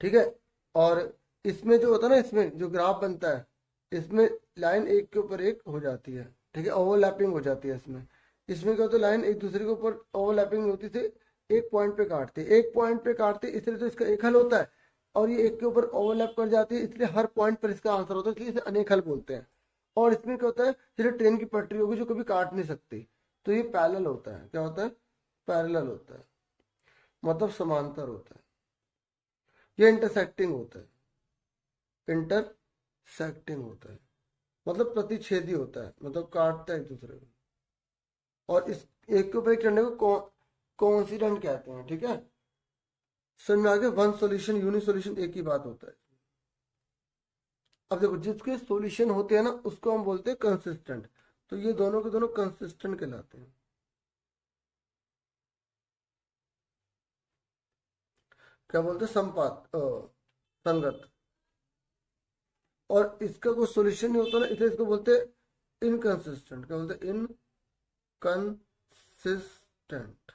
ठीक है। और इसमें जो होता है ना, इसमें जो ग्राफ बनता है, इसमें लाइन एक के ऊपर एक हो जाती है, ठीक है, ओवरलैपिंग हो जाती है इसमें। इसमें क्या होता है, लाइन एक दूसरे के ऊपर ओवरलैपिंग होती थी, एक पॉइंट पे काटते, एक पॉइंट पे काटते, इसलिए तो इसका एक हल होता है। और ये एक के ऊपर ओवरलैप कर जाती है, इसलिए हर पॉइंट पर इसका आंसर होता है, इसलिए इसे अनेक हल बोलते हैं। और इसमें क्या होता है, जैसे ट्रेन की पटरी होगी जो कभी काट नहीं सकती, तो ये पैरेलल होता है। क्या होता है, पैरेलल होता है, मतलब समांतर होता है। ये इंटरसेक्टिंग होता है, इंटरसेक्टिंग होता है, मतलब प्रतिच्छेदी होता है, मतलब काटता है एक दूसरे को। और इस एक के ऊपर एक चढ़ने को कोइंसिडेंट कहते हैं, ठीक है। समझ में आ गया, वन सॉल्यूशन यूनिक सॉल्यूशन एक ही बात होता है। अब देखो जिसके सॉल्यूशन होते हैं ना उसको हम बोलते हैं कंसिस्टेंट, तो ये दोनों के दोनों कंसिस्टेंट कहलाते हैं। क्या बोलते हैं, संगत। और इसका कोई सॉल्यूशन नहीं होता ना, इसलिए इसको बोलते हैं इनकंसिस्टेंट। क्या बोलते हैं, इनकंसिस्टेंट,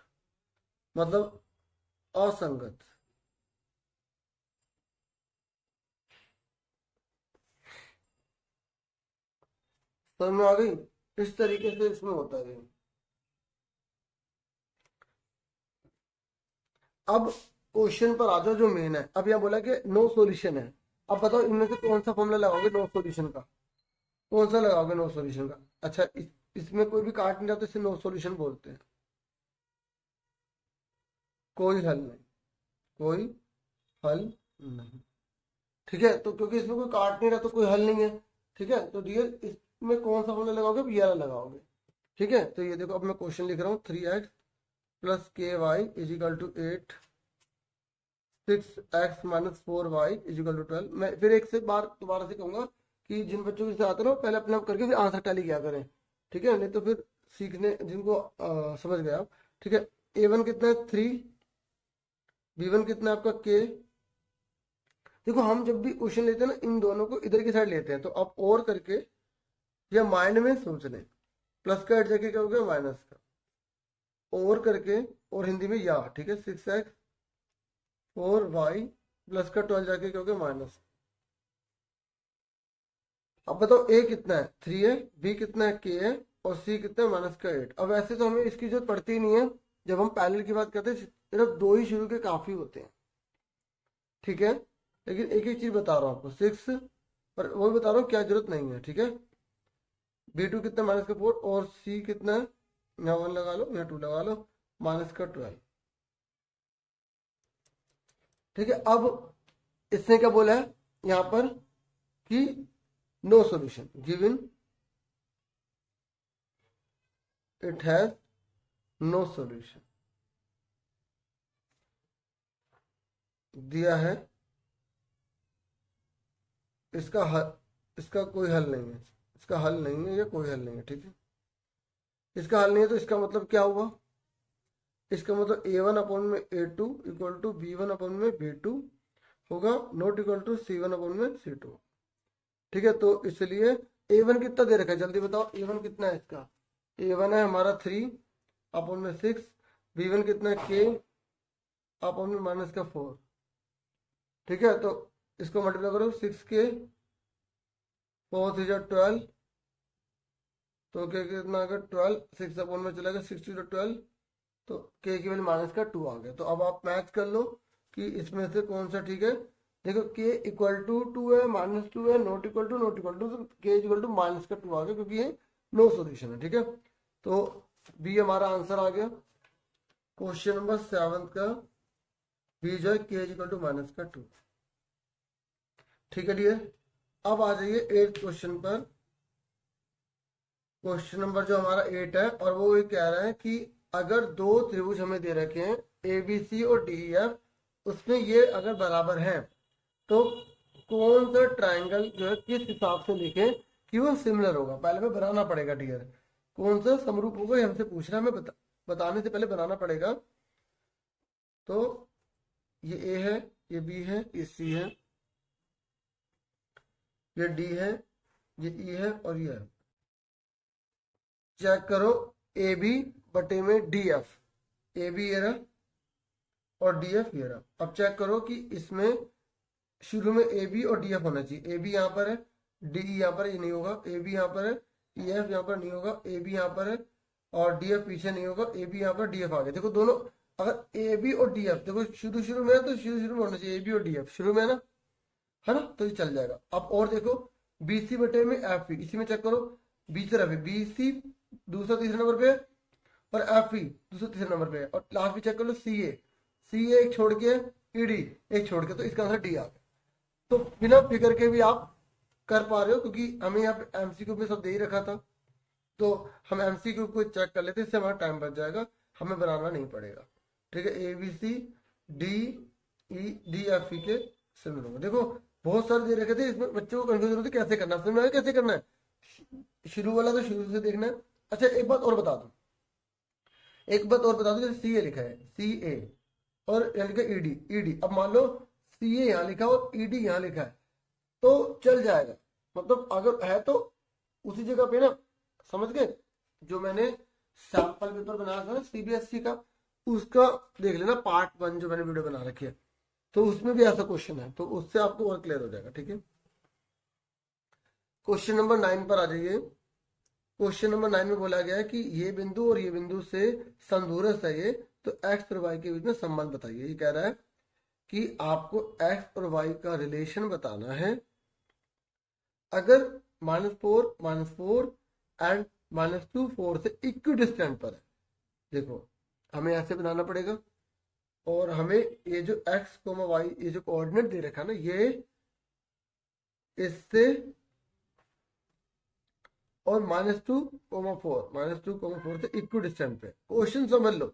मतलब असंगत। समझ में आ गई, इस तरीके से इसमें होता है। अब क्वेश्चन पर आ जाओ, जो मेन है। अब यहाँ बोला कि नो सॉल्यूशन है। अब बताओ इनमें से कौन सा फॉर्मूला लगाओगे नो सॉल्यूशन का, कौन सा लगाओगे नो सॉल्यूशन का। अच्छा इसमें कोई भी काट नहीं रहा तो इसे नो सॉल्यूशन बोलते हैं। कोई हल नहीं, कोई हल नहीं, ठीक है। तो क्योंकि इसमें कोई काट नहीं रहा तो कोई हल नहीं है, ठीक है। तो डियर इसमें कौन सा फॉर्मूला लगाओगे, ये वाला लगाओगे, ठीक है। तो ये देखो अब मैं क्वेश्चन लिख रहा हूँ, 3x प्लस के y is equal to 8, 6x minus 4y is equal to 12। मैं फिर एक से बार दोबारा से कहूंगा कि जिन बच्चों के आते ना पहले अपने आप करके फिर आंसर टैली किया करें, ठीक है, नहीं तो फिर सीखने जिनको समझ गए आप, ठीक है। a1 कितना है 3, b1 कितना है आपका k। देखो हम जब भी क्वेश्चन लेते हैं ना इन दोनों को इधर की साइड लेते हैं, तो आप और करके या माइंड में सोच लें, प्लस का हट जाके क्या हो गया माइनस का, और करके, और हिंदी में या, ठीक है, 6x 4y प्लस का 12 जाके क्या हो गया माइनस। अब बताओ a कितना है 3 है, b कितना है k है, और c कितना है माइनस का 8। अब वैसे तो हमें इसकी जरूरत पड़ती ही नहीं है, जब हम पैरेलल की बात करते हैं सिर्फ दो ही शुरू के काफी होते हैं, ठीक है। लेकिन एक एक चीज बता रहा हूँ आपको, 6 और वो बता रहा हूँ क्या जरूरत नहीं है, ठीक है। b2 कितना माइनस का 4, और c कितना है, यहाँ 1 लगा लो, यहाँ 2 लगा लो, माइनस का 12, ठीक है। अब इसने क्या बोला है यहाँ पर कि no solution given, it has no solution दिया है, इसका हल, इसका कोई हल नहीं है, इसका हल नहीं है, या कोई हल नहीं है, ठीक है। इसका हल नहीं है तो इसका मतलब क्या हुआ, इसका मतलब a1 अपॉन में a2 equal to b1 upon में b2 होगा, not equal to c1 upon में c2, ठीक है। तो इसलिए a1 कितना दे रखा है जल्दी बताओ, a1 कितना है इसका, a1 है हमारा 3 अपॉन में 6, b1 कितना है k अपॉन में माइनस का 4, ठीक है। तो इसको मल्टीप्लाई करो, 6k 4 3 12, तो क्या कितना आ गया 12, 6 अपॉन में चला गया 6 to 12, तो k की वैल्यू माइनस का 2 आ गया। तो अब आप मैच कर लो कि इसमें से कौन सा ठीक है। देखो k इक्वल टू 2 है, माइनस 2 है, नॉट इक्वल टू, तो k इक्वल टू माइनस का 2 आ गया, क्योंकि ये नो सॉल्यूशन है, ठीक है। तो बी हमारा आंसर आ गया क्वेश्चन नंबर 7 का। बी जो है के इज इक्वल टू माइनस का 2। ठीक है डियर, अब आ जाइए 8th क्वेश्चन पर। क्वेश्चन नंबर जो हमारा 8 है, और वो ये कह रहा है कि अगर दो त्रिभुज हमें दे रखे हैं ए बी सी और डी ई एफ, उसमें ये अगर बराबर हैं तो कौन सा ट्रायंगल जो है किस हिसाब से लिखें कि वो सिमिलर होगा। पहले में बनाना पड़ेगा डियर, कौन सा समरूप होगा ये हमसे पूछ रहा है, हमें बताने से पहले बनाना पड़ेगा। तो ये ए है, ये बी है, ये सी है, ये डी है, ये ई है और ये है। चेक करो ए बी बटे में डी एफ, ए बी ये रहा और डी एफ ये रहा। अब चेक करो कि इसमें शुरू में ए बी और डी एफ होना चाहिए। ए बी यहाँ पर है, डी यहाँ पर, ये नहीं होगा। ए बी यहाँ पर है, ई एफ यहाँ पर नहीं होगा। ए बी यहाँ पर है और डी एफ पीछे नहीं होगा। ए बी यहाँ पर, डी एफ आगे। देखो दोनों, अगर ए बी और डी एफ देखो शुरू में है तो शुरू में होना चाहिए ए बी और डी एफ शुरू में, है ना, तो ये चल जाएगा। अब और देखो बी सी बटे में एफ पी, इसी में चेक करो बी से एफ, बी सी दूसरा तीसरे नंबर पे है और एफ पी दूसरा तीसरे नंबर पे है। और लास्ट भी चेक कर लो सी ए एक छोड़ के, ई डी एक छोड़ के, तो इसका आंसर डी आ गया। तो बिना फिगर के भी आप कर पा रहे हो, क्योंकि हमें यहाँ पे एमसीक्यू में सब दे ही रखा था, तो हम एमसीक्यू को चेक कर लेते, इससे हमारा टाइम बच जाएगा, हमें बनाना नहीं पड़ेगा। ठीक है, A B C D E D F E के सिमिलर होगा। देखो बहुत सारे दे रखे थे, इसमें बच्चों को कंफ्यूजन होती है कैसे करना है, कैसे करना है, शुरू वाला तो शुरू से देखना है। अच्छा एक बात और बता दूं, जैसे सी ए लिखा है, सी ए और यहाँ लिखा ईडी, ईडी। अब मान लो सी ए यहाँ लिखा और ईडी यहाँ लिखा है तो चल जाएगा, मतलब अगर है तो उसी जगह पे ना, समझ गए। जो मैंने सैंपल पेपर बनाया था ना सीबीएसई का, उसका देख लेना पार्ट 1 जो मैंने वीडियो बना रखी है, तो उसमें भी ऐसा क्वेश्चन है, तो उससे आपको और क्लियर हो जाएगा। ठीक है, क्वेश्चन नंबर 9 पर आ जाइए। क्वेश्चन नंबर 9 में बोला गया है कि ये बिंदु और ये बिंदु से समदूरस्थ है ये, तो एक्स और वाई के बीच में संबंध बताइए। ये कह रहा है कि आपको एक्स और वाई का रिलेशन बताना है अगर -4 एंड -2 4 से इक्वी डिस्टेंट पर है। देखो हमें ऐसे बनाना पड़ेगा, और हमें ये जो x, y ये जो कोऑर्डिनेट दे रखा है ना, ये इससे और -2,4 से इक्वी डिस्टेंट पे। क्वेश्चन समझ लो,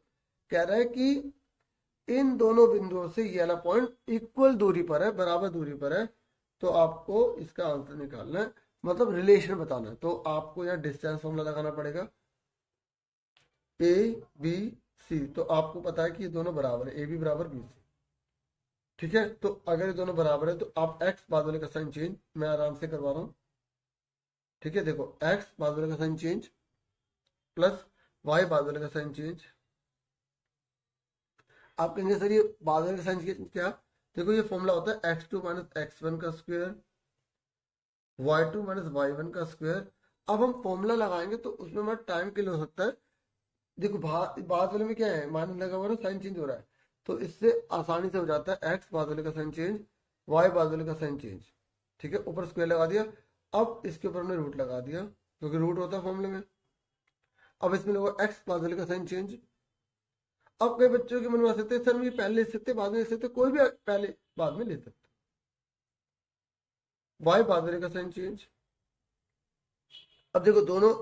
कह रहा है कि इन दोनों बिंदुओं से ये वाला पॉइंट इक्वल दूरी पर है, बराबर दूरी पर है, तो आपको इसका आंसर निकालना है, मतलब रिलेशन बताना है। तो आपको यहाँ डिस्टेंस फॉर्मूला लगाना पड़ेगा, ए बी सी। तो आपको पता है कि ये दोनों बराबर है, ए बी बराबर बी सी। ठीक है, तो अगर ये दोनों बराबर है तो आप एक्स बाद वाले का साइन चेंज मैं आराम से करवा रहा हूँ। ठीक है, देखो एक्स बाद वाले का साइन चेंज प्लस वाई बाद वाले का साइन चेंज। आप कहेंगे सर ये बाद वाले का साइन चेंज क्या? देखो ये फॉर्मूला होता है x2 - x1 का स्क्वायर, y2 - y1 का स्क्वायर। अब हम फॉर्मूला लगाएंगे तो उसमें हमारा टाइम के लिए हो सकता है। देखो बाद वाले में क्या है, माइनस लगा हुआ ना, साइन चेंज हो रहा है, तो इससे आसानी से हो जाता है x बाद वाले का साइन चेंज, y बाद वाले का साइन चेंज। ठीक है, ऊपर स्क्वायर लगा दिया, अब इसके ऊपर हमने रूट लगा दिया क्योंकि रूट होता है फॉर्मूले में। अब इसमें लोग x बाद वाले का साइन चेंज। अब कई बच्चों के मन में आ सकते हैं सर ये पहले ले सकते, बाद में ले सकते, कोई भी पहले बाद में ले सकते। y बाद वाले का साइन चेंज। अब देखो दोनों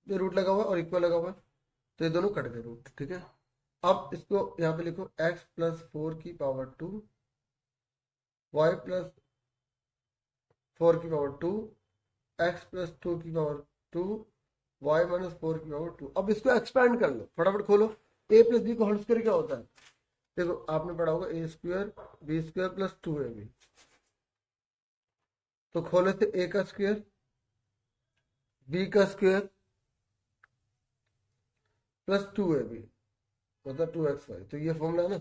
ये रूट लगा हुआ और इक्वल लगा हुआ, तो ये दोनों कट गए रूट। ठीक है, अब इसको यहाँ पे लिखो x + 4 की पावर 2, y + 4 की पावर 2, x + 2 की पावर 2, y - 4 की पावर 2। अब इसको एक्सपैंड कर लो, फटाफट खोलो। a + b को होल स्क्वायर क्या होता है? देखो आपने पढ़ा होगा a² b² + 2ab। तो खोले थे a का स्क्वायर, b का स्क्वायर प्लस 2ab मतलब 2xy। तो ये फॉर्मूला है ना,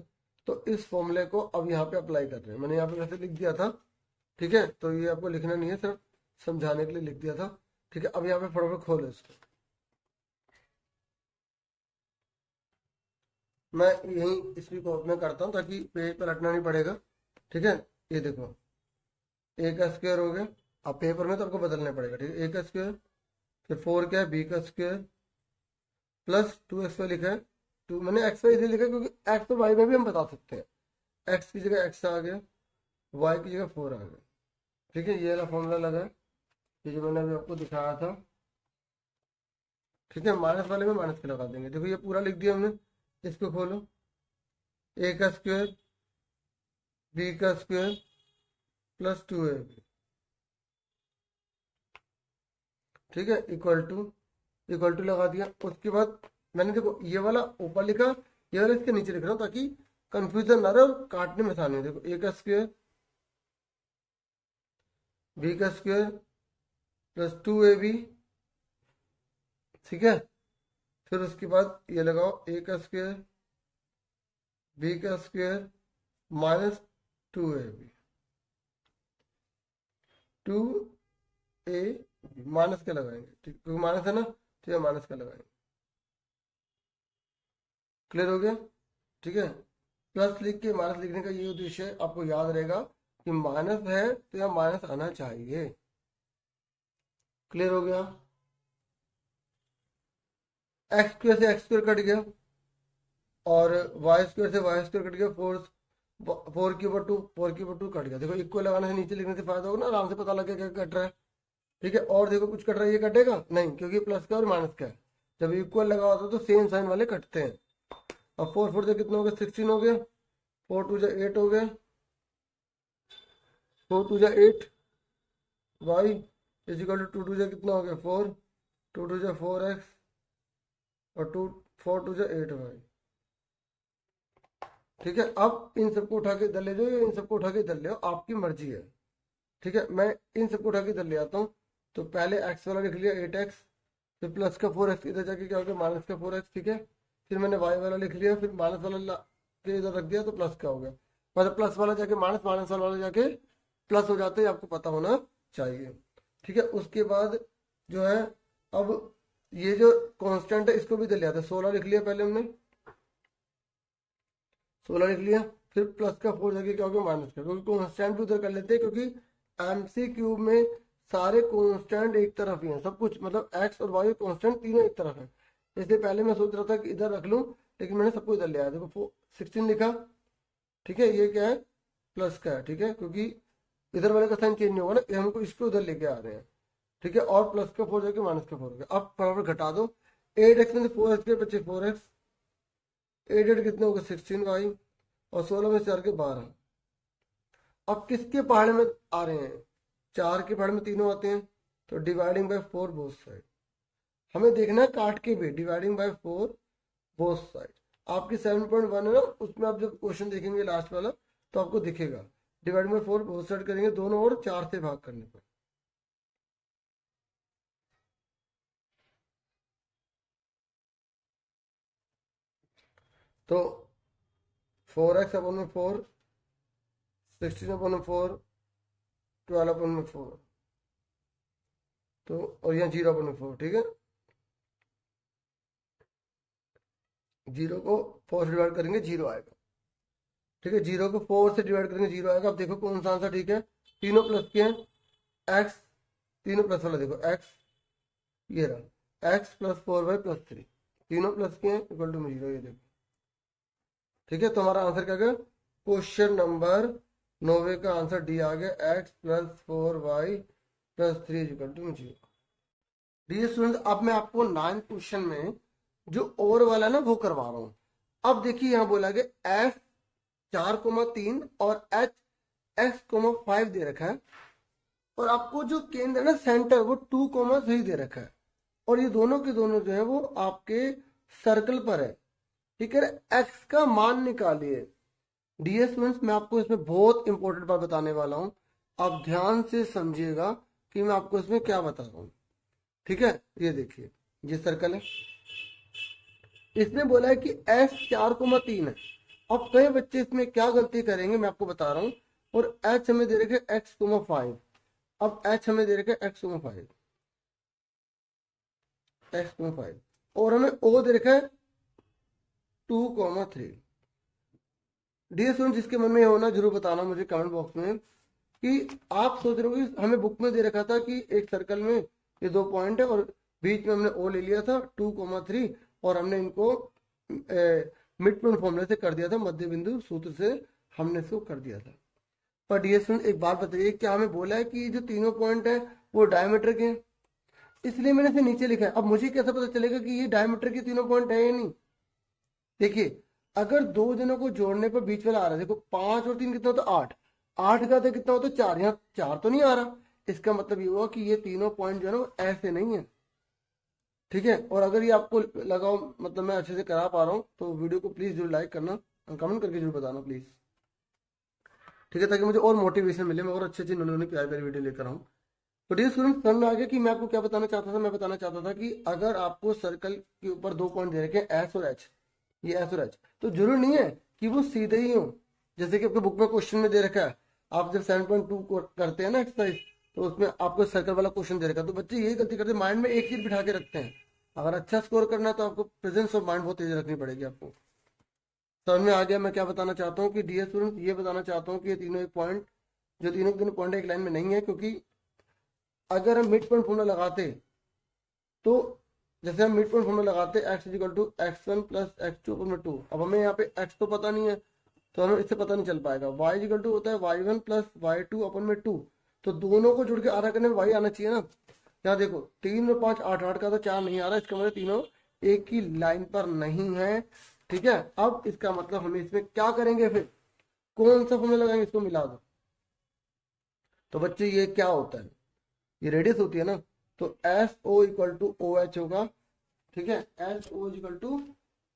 तो इस फॉर्मूले को अब यहाँ पे अप्लाई कर रहे हैं। मैंने यहाँ पे वैसे लिख दिया था, ठीक है, तो ये आपको लिखना नहीं है, सिर्फ समझाने के लिए लिख दिया था। ठीक है, अब यहाँ पे फटाफट खोलो इसको। मैं यही इसकी को मैं करता हूँ ताकि पेज पर रटना नहीं पड़ेगा। ठीक है, ये देखो a का स्क्वायर हो गया, अब पेपर में तो आपको बदलना पड़ेगा। ठीक है, a का स्क्वायर, फिर 4 क्या है b का स्क्वायर प्लस 2xy लिखा है। टू मैंने xy इसलिए लिखा है क्योंकि x और y में भी हम बता सकते हैं। x की जगह x आ गया, y की जगह 4 आ गया। ठीक है, ये वाला फॉर्मूला लगा है, ये जो मैंने अभी आपको दिखाया था। ठीक है, माइनस वाले में माइनस के लगा देंगे। देखो ये पूरा लिख दिया हमने, इसको खोलो, a का स्क्वायर b का स्क्वायर प्लस 2ab। ठीक है, इक्वल टू लगा दिया। उसके बाद मैंने देखो ये वाला ऊपर लिखा, ये वाला इसके नीचे लिख रहा हूँ ताकि कंफ्यूजन ना रहे और काटने में आसानी हो। देखो a का स्क्वायर b का स्क्वायर प्लस 2ab। ठीक है, फिर उसके बाद ये लगाओ a का स्क्वायर b का square minus 2ab। 2a minus का लगाएंगे, ठीक, क्योंकि माइनस है ना, तो ये माइनस का लगाएंगे। क्लियर हो गया? ठीक है, प्लस लिख के माइनस लिखने का ये उद्देश्य आपको याद रहेगा कि माइनस है तो यहाँ माइनस आना चाहिए। क्लियर हो गया? एक्स स्क्वायर से एक्स स्क्वायर कट गया और वाई स्क्वायर से वाई स्क्वायर कट गया। 4 की ऊपर 2, 4 की ऊपर 2 कट गया। देखो इक्वल लगाने से नीचे लिखने से फायदा होगा ना, आराम से पता लगे क्या कट रहा है। ठीक है, और देखो कुछ कट रहा है, ये कटेगा नहीं क्योंकि प्लस का और माइनस का है। जब इक्वल लगा होता है तो सेम साइन वाले कटते हैं। अब 4 4 से कितना हो गया, 16 हो गया। 4 2 जा 8 हो गया, 4 2 जा 8 वाई इजिकल टू 2 2 जा कितना हो गया 4, 2 2 जा 4x और 4 2 जा 8y। ठीक है, अब इन सबको उठा के इधर ले जाओ या इन सबको उठा के इधर ले आओ, आपकी मर्जी है। ठीक है, मैं इन सबको उठा के इधर ले आता हूँ। तो पहले x वाला लिख लिया 8x, फिर प्लस का 4x, इधर जाके क्या हो गया माइनस का 4x। ठीक है, फिर मैंने y वाला लिख लिया, फिर माइनस वाला के इधर रख दिया तो प्लस का हो गया। मतलब प्लस वाला जाके माइनस, माइनस वाला जाके प्लस हो जाते हैं, आपको पता होना चाहिए। ठीक है, उसके बाद जो है अब ये जो कांस्टेंट है इसको भी इधर ले आते हैं। 16 लिख लिया पहले हमने, 16 लिख लिया, फिर प्लस का 4 जाके क्या हो गया माइनस का, क्योंकि कांस्टेंट भी उधर कर लेते हैं क्योंकि MCQ में सारे कांस्टेंट एक तरफ ही हैं, सब कुछ मतलब x और y कांस्टेंट तीनों एक तरफ है। इसलिए पहले मैं सोच रहा था कि इधर रख लूं, लेकिन मैंने सबको इधर ले आया। देखो 16 लिखा। ठीक है, ये क्या है प्लस का है। ठीक है, क्योंकि इधर वाले का साइन चेंज नहीं होगा ना, ये हमको इसको उधर लेके आ रहे हैं। ठीक है, और प्लस का 4 जाके माइनस का 4 हो गया। अब फटाफट घटा दो, 8x में से 4x के बचे 4x, 8 8 कितने हो गए 16y और 16 में से 4 के 12। अब किसके पहाड़े में आ रहे हैं, 4 के पहाड़े में तीनों आते हैं, तो डिवाइडिंग बाय 4 बोथ साइड। हमें देखना है काट के भी, डिवाइडिंग बाय 4 बोथ साइड। आपकी 7.1 है ना, उसमें आप जब क्वेश्चन देखेंगे लास्ट वाला तो आपको दिखेगा डिवाइडिंग बाय 4 बोथ साइड करेंगे, दोनों और 4 से भाग करने पर। तो 4x अपन में 4, 16 अपन में 4, 12 अपन में 4, तो और यहाँ 0 अपन में 4। ठीक है, 0 को 4 से डिवाइड करेंगे 0 आएगा। ठीक है, 0 को 4 से डिवाइड करेंगे 0 आएगा। अब देखो कौन सा आंसर ठीक है, तीनों प्लस के हैं। x तीनों प्लस वाला देखो x, ये रहा x प्लस 4y प्लस 3, तीनों प्लस के हैं इक्वल टू 0, ये देखो। ठीक है, तो हमारा आंसर क्या गया, क्वेश्चन नंबर 9 का आंसर डी आ गया, x plus 4y plus 3 equal to 0। Dear students, अब मैं आपको 9th क्वेश्चन में जो ओवर वाला है ना वो करवा रहा हूँ। अब देखिए यहाँ बोला गया f 4,3 और h x,5 दे रखा है और आपको जो केंद्र है ना सेंटर वो 2,3 दे रखा है और ये दोनों के दोनों जो है वो आपके सर्कल पर है। ठीक है, x का मान निकालिए। डियर स्टूडेंट्स, मैं आपको इसमें बहुत इंपॉर्टेंट बात बताने वाला हूँ, आप ध्यान से समझिएगा कि मैं आपको इसमें क्या बता रहा हूँ। ठीक है, ये देखिए ये सर्कल है, इसने बोला है कि x 4,3 है। अब कई बच्चे इसमें क्या गलती करेंगे मैं आपको बता रहा हूँ, और h हमें दे रखे x,5। अब h हमें दे रखे x,5 और हमें o दे रखा है 2,3। डियर स्टूडेंट, जिसके मन में ये होना जरूर बताना मुझे कमेंट बॉक्स में कि आप सोच रहे हो कि हमें बुक में दे रखा था कि एक सर्कल में ये 2 पॉइंट है और बीच में हमने ओ ले लिया था 2,3 और हमने इनको मिड पॉइंट फॉर्मूले से कर दिया था, मध्य बिंदु सूत्र से हमने इसको कर दिया था। पर डियर स्टूडेंट एक बात बताइए, क्या हमें बोला है कि जो तीनों पॉइंट है वो डायमीटर के हैं? इसलिए मैंने इसे नीचे लिखा है। अब मुझे कैसे पता चलेगा कि ये डायमीटर के तीनों पॉइंट है या नहीं? देखिए, अगर दो जनों को जोड़ने पर बीच वाला आ रहा है, देखो 5 और 3 कितना होता है 8, 8 का तो कितना होता है 4, यहाँ 4 तो नहीं आ रहा, इसका मतलब ये हुआ कि ये तीनों पॉइंट जो है ना वो ऐसे नहीं है। ठीक है, और अगर ये आपको लगाओ मतलब मैं अच्छे से करा पा रहा हूँ तो वीडियो को प्लीज जरूर लाइक करना और कमेंट करके जरूर बताना प्लीज। ठीक है, ताकि मुझे और मोटिवेशन मिले, मैं और अच्छे अच्छे नन्हे प्यारे प्यारे वीडियो लेकर आऊँ। तो डियर स्टूडेंट समझ में आ गया कि मैं आपको क्या बताना चाहता था? मैं बताना चाहता था कि अगर आपको सर्कल के ऊपर 2 पॉइंट दे रखे हैं एस और एच, ये एस और एच, तो जरूर नहीं है कि वो सीधे ही हो। जैसे कि आपके बुक में क्वेश्चन में दे रखा है, आप जब 7.2 करते हैं ना एक्सरसाइज, तो उसमें आपको सर्कल वाला क्वेश्चन दे रखा है, तो बच्चे यही गलती करते हैं, माइंड में एक चीज बिठा के रखते हैं। अगर अच्छा स्कोर करना है तो आपको प्रेजेंस ऑफ माइंड बहुत तेज रखनी पड़ेगी आपको। समझ में आ गया मैं क्या बताना चाहता हूँ? कि डियर स्टूडेंट ये बताना चाहता हूँ कि ये तीनों एक पॉइंट, जो तीनों के तीनों पॉइंट एक लाइन में नहीं है, क्योंकि अगर हम मिड पॉइंट फॉर्मूला लगाते तो जैसे हम मिड पॉइंट फॉर्मूला लगाते x equal to x1 plus x2 upon में 2, अब हमें यहाँ पे x तो पता नहीं है तो हमें इससे पता नहीं चल पाएगा। y इक्वल टू होता है y1 प्लस y2 अपन में 2, तो दोनों को जोड़ के आधा करने में y आना चाहिए ना। यहाँ देखो 3 और 5 8, 8 का तो 4 नहीं आ रहा, इसका मतलब तीनों एक ही लाइन पर नहीं है। ठीक है, अब इसका मतलब हमें इसमें क्या करेंगे, फिर कौन सा फॉर्मूला लगाएंगे, इसको मिला दो। तो बच्चे ये क्या होता है, ये रेडियस होती है ना, तो S O equal to O H होगा। ठीक है, S O equal to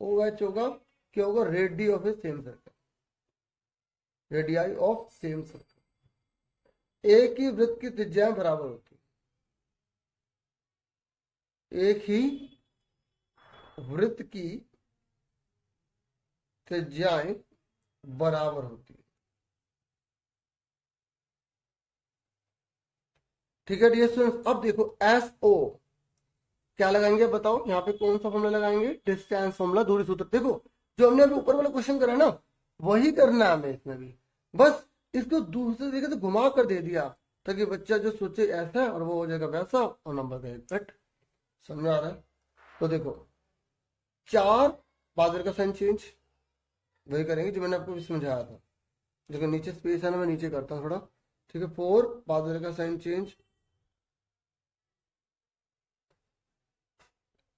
O H होगा, क्या होगा, radii of a same circle, radii of same circle. एक ही वृत्त की त्रिज्याएं बराबर होती है, एक ही वृत्त की त्रिज्याएं बराबर होती है। ठीक है डियर स्टूडेंट्स, अब देखो एस ओ क्या लगाएंगे बताओ, यहाँ पे कौन सा फॉर्मूला लगाएंगे, डिस्टेंस फॉर्मूला, दूरी सूत्र। देखो जो हमने अभी ऊपर वाला क्वेश्चन करा है ना, वही करना है हमें इसमें भी, बस इसको दूसरे तरीके से घुमा कर दे दिया ताकि बच्चा जो सोचे ऐसा है और वो हो जाएगा वैसा और नंबर का एक कट। समझ आ रहा है? तो देखो 4 बादल का साइन चेंज वही करेंगे जो मैंने आपको समझाया था। देखो नीचे स्पेस है ना, मैं नीचे करता हूँ थोड़ा। ठीक है, 4 बादल का साइन चेंज,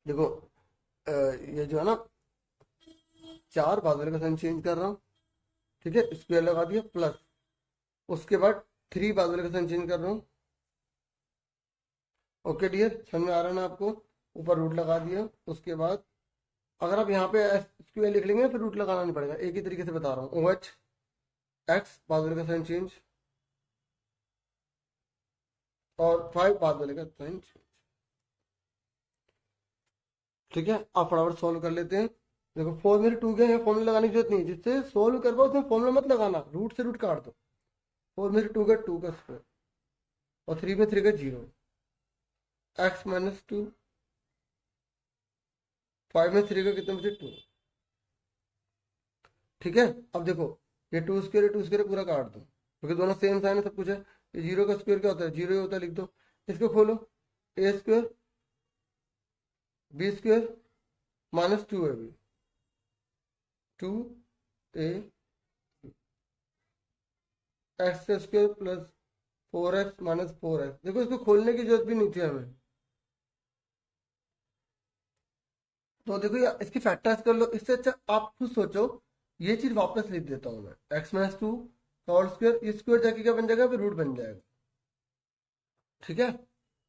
देखो ये जो है ना 4 बादल का साइन चेंज कर रहा हूँ। ठीक है, स्क्वायर लगा दिया प्लस, उसके बाद 3 बादल का साइन चेंज कर रहा हूँ। ओके डियर, समझ में आ रहा है ना आपको? ऊपर रूट लगा दिया, उसके बाद अगर आप यहाँ पे स्क्वायर लिख लेंगे फिर रूट लगाना नहीं पड़ेगा, एक ही तरीके से बता रहा हूँ। ओ एच एक्स बादल का साइन चेंज और 5 बादल का साइन चेंज। ठीक है, आप फटाफट सॉल्व कर लेते हैं। देखो 4 में 2 गए हैं, फॉर्मूला लगाने की जरूरत नहीं, जिससे सोल्व कर पाओ उसमें फॉर्मूला मत लगाना, रूट से रूट काट दो। 4 में 2 का 2 का स्क्वायर और 3 में 3 का 0, एक्स माइनस 2, 5 में 3 का कितना बचे 2। ठीक है, अब देखो ये 2 स्क्वायर 2 स्क्वायर पूरा काट दो क्योंकि दोनों सेम साइन है, सब कुछ है। ये 0 का स्क्वायर क्या होता है, 0 ही होता है, लिख दो। इसको खोलो, a square b square minus 2 है भी 2 a x square plus 4x minus 4x। देखो इसको खोलने की जरूरत भी नहीं थी हमें, तो देखो यार इसकी फैक्टराइज कर लो। इससे अच्छा आप खुद सोचो, ये चीज वापस लिख देता हूं मैं, x माइनस 2 होल स्क्वायर, ये स्क्वायर जाके क्या बन जाएगा, फिर रूट बन जाएगा। ठीक है,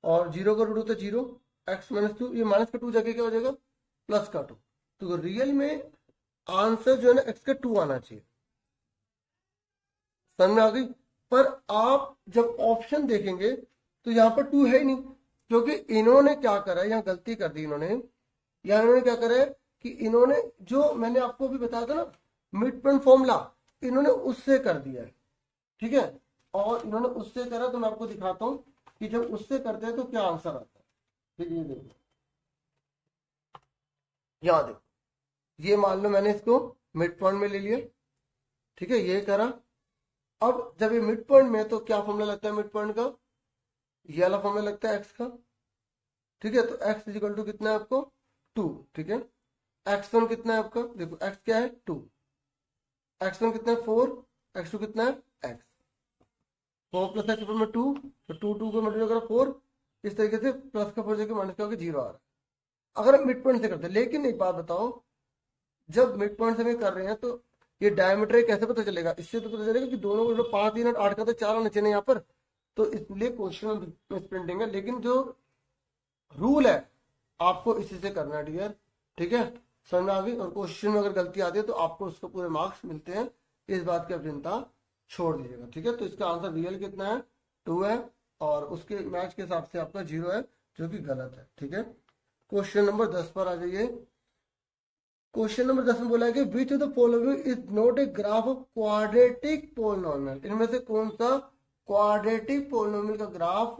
और 0 का रूट होता है 0, x माइनस 2, ये माइनस का 2 जाके क्या हो जाएगा, प्लस का 2। तो रियल में आंसर जो है ना x का 2 आना चाहिए। समझ में आ गई? पर आप जब ऑप्शन देखेंगे तो यहाँ पर 2 है ही नहीं, क्योंकि इन्होंने क्या करा है, यहाँ गलती कर दी इन्होंने। यहाँ इन्होंने क्या करा है कि इन्होंने जो मैंने आपको अभी बताया था ना मिड पॉइंट फॉर्मूला, इन्होंने उससे कर दिया है। ठीक है, और इन्होंने उससे करा तो मैं आपको दिखाता हूँ कि जब उससे करते हैं तो क्या आंसर आता है। ठीक है, ये देखो, यहाँ देखो, ये मान लो मैंने इसको मिड पॉइंट में ले लिया। ठीक है, ये करा। अब जब ये मिड पॉइंट में है तो क्या फॉर्मूला लगता है मिड पॉइंट का, ये वाला फॉर्मूला लगता है एक्स का। ठीक है, तो एक्स इक्वल टू कितना है आपको 2। ठीक है, x1 कितना है आपका, देखो x क्या है 2, x1 कितना है 4, x2 कितना है x, 4 प्लस x में 2, तो 2 को मल्टीप्लाई करो 4, इस तरीके से प्लस का 4 जगह माइनस का होकर 0 आ रहा है। अगर हम मिड पॉइंट से करते हैं, लेकिन एक बात बताओ, जब मिड पॉइंट से हम कर रहे हैं तो ये डायमीटर कैसे पता चलेगा, इससे तो पता चलेगा कि दोनों को 5 3 8 का तो 4 आना चाहिए यहाँ पर, तो इसलिए क्वेश्चन में प्रिंटिंग है, लेकिन जो रूल है आपको इसी से करना है डियर, ठीक है, समझ में आ गई। और क्वेश्चन में अगर गलती आती है तो आपको उसको पूरे मार्क्स मिलते हैं, इस बात की आप चिंता छोड़ दीजिएगा, ठीक है। तो इसका आंसर रियल कितना है 2 है, और उसके मैच के हिसाब से आपका 0 है, जो कि गलत है, ठीक है। क्वेश्चन नंबर 10 पर आ जाइए। क्वेश्चन नंबर 10 में बोला है कि which of the following is not a graph of quadratic polynomial, इनमें से कौन सा क्वाड्रेटिक पोलिनोमियल का ग्राफ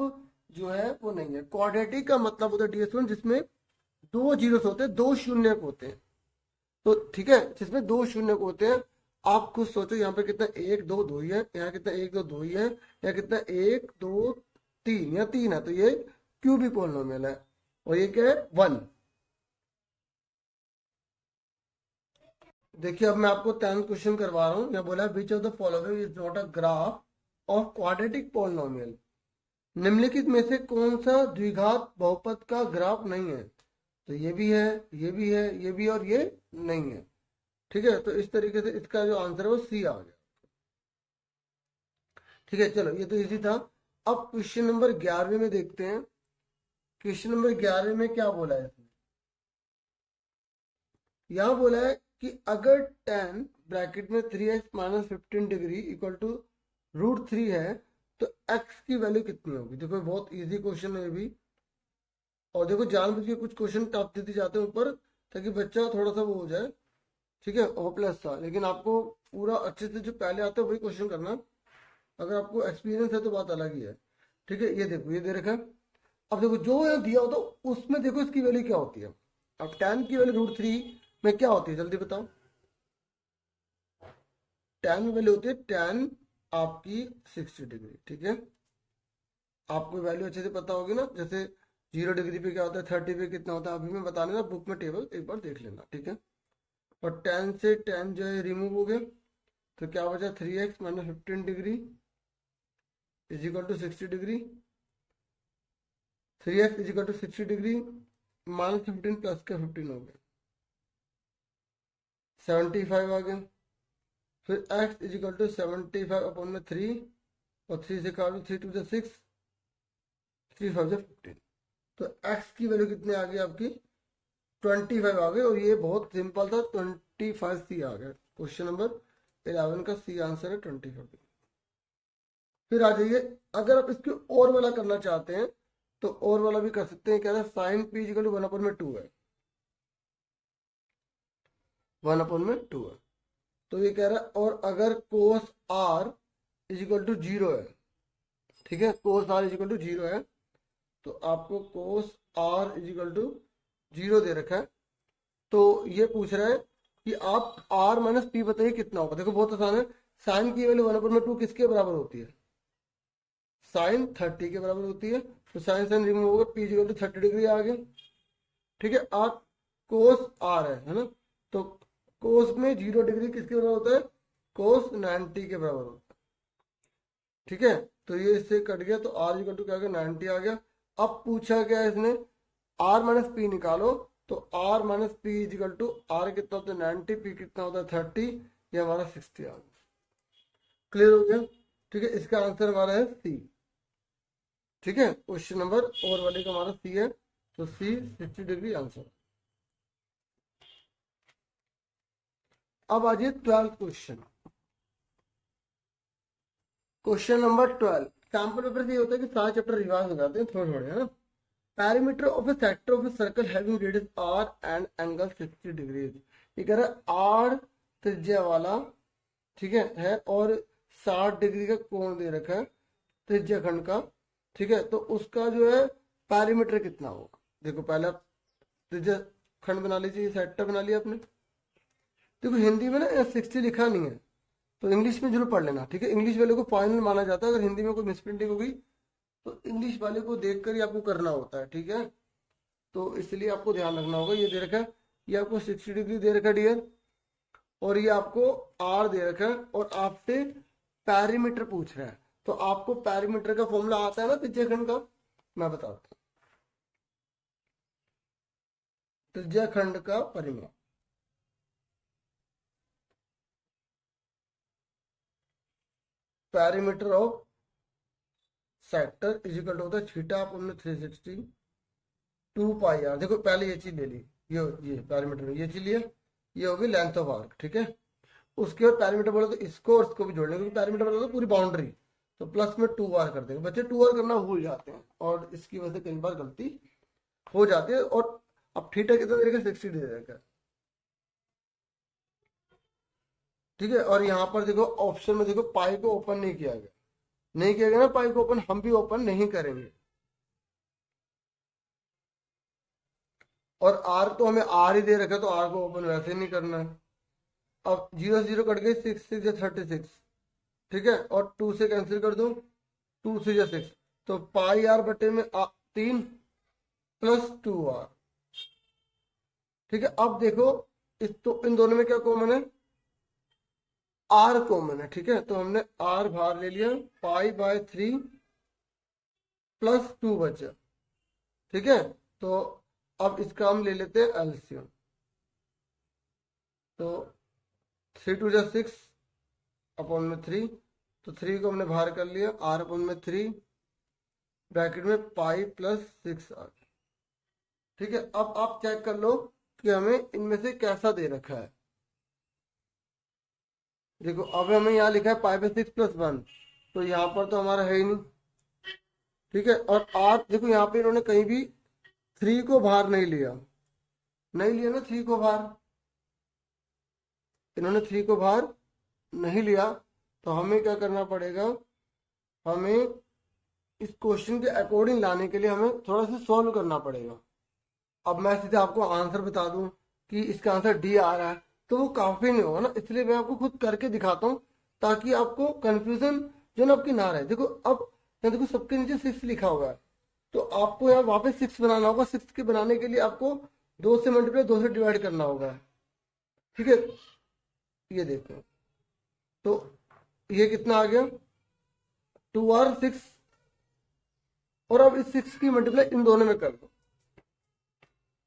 जो है वो नहीं है। क्वाड्रेटिक का मतलब होता है डी स्टूडेंट जिसमें 2 जीरो होते हैं, 2 शून्य होते हैं, तो ठीक है, जिसमें 2 शून्य होते हैं। आप खुद सोचो यहाँ पे कितना 1 2 2 ही है, यहाँ कितना 1 2 2 ही है, यहाँ कितना 1 2 3 या 3 है, तो ये क्यूबिक पोलिनोमियल है, और ये क्या है 1। देखिए अब मैं आपको 10th क्वेश्चन करवा रहा हूँ। यहाँ बोला which of the following is not a graph of quadratic polynomial, निम्नलिखित में से कौन सा द्विघात बहुपद का ग्राफ नहीं है। तो ये भी है, ये भी है, ये भी, और ये नहीं है, ठीक है। तो इस तरीके से इसका जो आंसर है वो सी आ गया, ठीक है। चलो ये तो इजी था। अब क्वेश्चन नंबर 11 में देखते हैं। क्वेश्चन नंबर 11 में क्या बोला है इसमें, यहाँ बोला है कि अगर tan ब्रैकेट में 3x minus 15 degree equal to √3 है तो x की वैल्यू कितनी होगी। देखो बहुत इजी क्वेश्चन है ये भी, और देखो जानबूझ के कुछ क्वेश्चन टफ देते जाते हैं ऊपर ताकि बच्चा थोड़ा सा वो हो जाए, ठीक है, होपलेस था। लेकिन आपको पूरा अच्छे से जो पहले आता है वही क्वेश्चन करना, अगर आपको एक्सपीरियंस है तो बात अलग ही है, ठीक है। ये देखो ये दे रखा है, अब देखो जो यहाँ दिया होता है उसमें देखो इसकी वैल्यू क्या होती है। अब tan की वैल्यू √3 में क्या होती है जल्दी बताओ। tan में वैल्यू होती है tan आपकी 60 डिग्री, ठीक है। आपको वैल्यू अच्छे से पता होगी ना, जैसे 0 डिग्री पे क्या होता है, 30 पे कितना होता है, अभी मैं बता देना, बुक में टेबल एक बार देख लेना, ठीक है। और tan से tan जो है रिमूव हो गया, तो क्या बचा 3x minus 15 degree is equal to 60 degree, 3x is equal to 60 degree minus 15 plus का 15 हो गया 75 आ गया। फिर x is equal to 75 upon में 3, और 3 से काट 3 टू 6, 3 5 15, तो x की वैल्यू कितनी आ गई आपकी 25 आ गई। और ये बहुत सिंपल था, 25 सी आ गया। क्वेश्चन नंबर 11 का सी आंसर है 25। फिर आ जाइए, अगर आप इसके और वाला करना चाहते हैं तो और वाला भी कर सकते हैं। क्या है sine P is equal to 1/2 है, 1/2 है, तो ये कह रहा है और अगर cos R is equal to 0 है, ठीक है, cos R is equal to 0 है, तो आपको cos R is equal to 0 दे रखा है। तो ये पूछ रहा है कि आप आर माइनस पी बताइए कितना होगा। देखो बहुत आसान है, साइन की वैल्यू 1/2 किसके बराबर होती है, साइन 30 के बराबर होती है, तो साइन साइन रिमूव होगा, p is equal to 30 degree आ गया, ठीक है। आर कोस आर है ना, तो कोस में 0 डिग्री किसके बराबर होता है, कोस 90 के बराबर होता है, ठीक है। तो ये इससे कट गया, तो आर इक्वल टू क्या गया 90 आ गया। अब पूछा गया इसने आर माइनस पी निकालो, तो R minus P is equal to R कितना होता है 90, पी कितना होता है 30, ये हमारा 60 आ गया। क्लियर हो गया, ठीक है। इसका आंसर हमारा है सी, ठीक है। क्वेश्चन नंबर और वाले का हमारा सी है, तो सी 60 डिग्री आंसर। अब आ जाइए 12th question. Question number 12 sample paper से ये होता है कि सारे चैप्टर रिवाइज हो जाते हैं थोड़े थोड़े, है ना। Parameter of a sector of a circle having radius R and angle 60 degree, ये कह रहा है आर त्रिज्या वाला, ठीक है, और 60 डिग्री का कोण दे रखा है त्रिज्या खंड का, ठीक है। तो उसका जो है पैरामीटर कितना होगा। देखो पहले आप त्रिज्या खंड बना लीजिए, सेक्टर बना लिया आपने। देखो हिंदी में ना 60 लिखा नहीं है, तो इंग्लिश में जरूर पढ़ लेना, ठीक है। इंग्लिश वाले को फाइनल माना जाता है, अगर हिंदी में कोई मिसप्रिंटिंग होगी तो इंग्लिश वाले को देखकर ही आपको करना होता है, ठीक है। तो इसलिए आपको ध्यान रखना होगा। ये दे रखा है ये आपको 60 डिग्री दे रखा है डियर, और ये आपको आर दे रखा है, और आपसे पैरीमीटर पूछ रहा है। तो आपको पैरीमीटर का फॉर्मूला आता है ना त्रिज्याखंड का, मैं बताता हूँ। त्रिज्याखंड का परिमाप, perimeter of sector is equal to होता है थीटा अपॉन 360 2 पाई आर। देखो पहले ये चीज ले ली, ये पैरामीटर में ये चीज लिया, ये होगी लेंथ ऑफ आर्क, ठीक है। उसके बाद पैरामीटर बोले तो इसको और इसको भी जोड़ लेंगे, क्योंकि पैरामीटर बोले तो पूरी बाउंड्री, तो प्लस में 2 आर कर देंगे। बच्चे 2 आर करना भूल जाते हैं और इसकी वजह से कई बार गलती हो जाती है। और अब थीटा कितना देगा, 60 दे देगा, ठीक है। और यहाँ पर देखो ऑप्शन में देखो पाई को ओपन नहीं किया गया, नहीं किया गया ना पाई को ओपन, हम भी ओपन नहीं करेंगे। और आर तो हमें आर ही दे रखा है, तो आर को ओपन वैसे नहीं करना है। अब 0 से 0 कट गए, 6 6 36, ठीक है। और 2 से कैंसिल कर दो, 2 से 6, तो पाई आर बटे में 3 प्लस 2 आर, ठीक है। अब देखो इस तो इन दोनों में क्या कॉमन है, आर कॉमन है, ठीक है। तो हमने आर बाहर ले लिया, पाई बाय 3 प्लस 2 बचा, ठीक है। तो अब इसका हम ले लेते हैं एलसीएम, तो 3 2 6 अपॉन में 3, तो 3 को हमने बाहर कर लिया, आर अपॉन में 3 ब्रैकेट में पाई प्लस 6 आर, ठीक है। अब आप चेक कर लो कि हमें इनमें से कैसा दे रखा है। देखो अब हमें यहाँ लिखा है पाई बाय 6 प्लस 1, तो यहाँ पर तो हमारा है ही नहीं, ठीक है। और आर देखो यहाँ पे इन्होंने कहीं भी 3 को बाहर नहीं लिया, नहीं लिया ना 3 को बाहर, इन्होंने 3 को बाहर नहीं लिया। तो हमें क्या करना पड़ेगा, हमें इस क्वेश्चन के अकॉर्डिंग लाने के लिए हमें थोड़ा सा सॉल्व करना पड़ेगा। अब मैं सीधे आपको आंसर बता दूं कि इसका आंसर डी आ रहा है, तो वो काफी नहीं होगा ना, इसलिए मैं आपको खुद करके दिखाता हूँ, ताकि आपको कंफ्यूजन जो ना आपकी ना रहे। देखो अब यहाँ देखो सबके नीचे 6 लिखा हुआ है, तो आपको यहाँ वापस 6 बनाना होगा। 6 के बनाने के लिए आपको 2 से मल्टीप्लाई 2 से डिवाइड करना होगा, ठीक है। ये देखो, तो ये कितना आ गया, 2r 6, और अब इस 6 की मल्टीप्लाई इन दोनों में कर दो,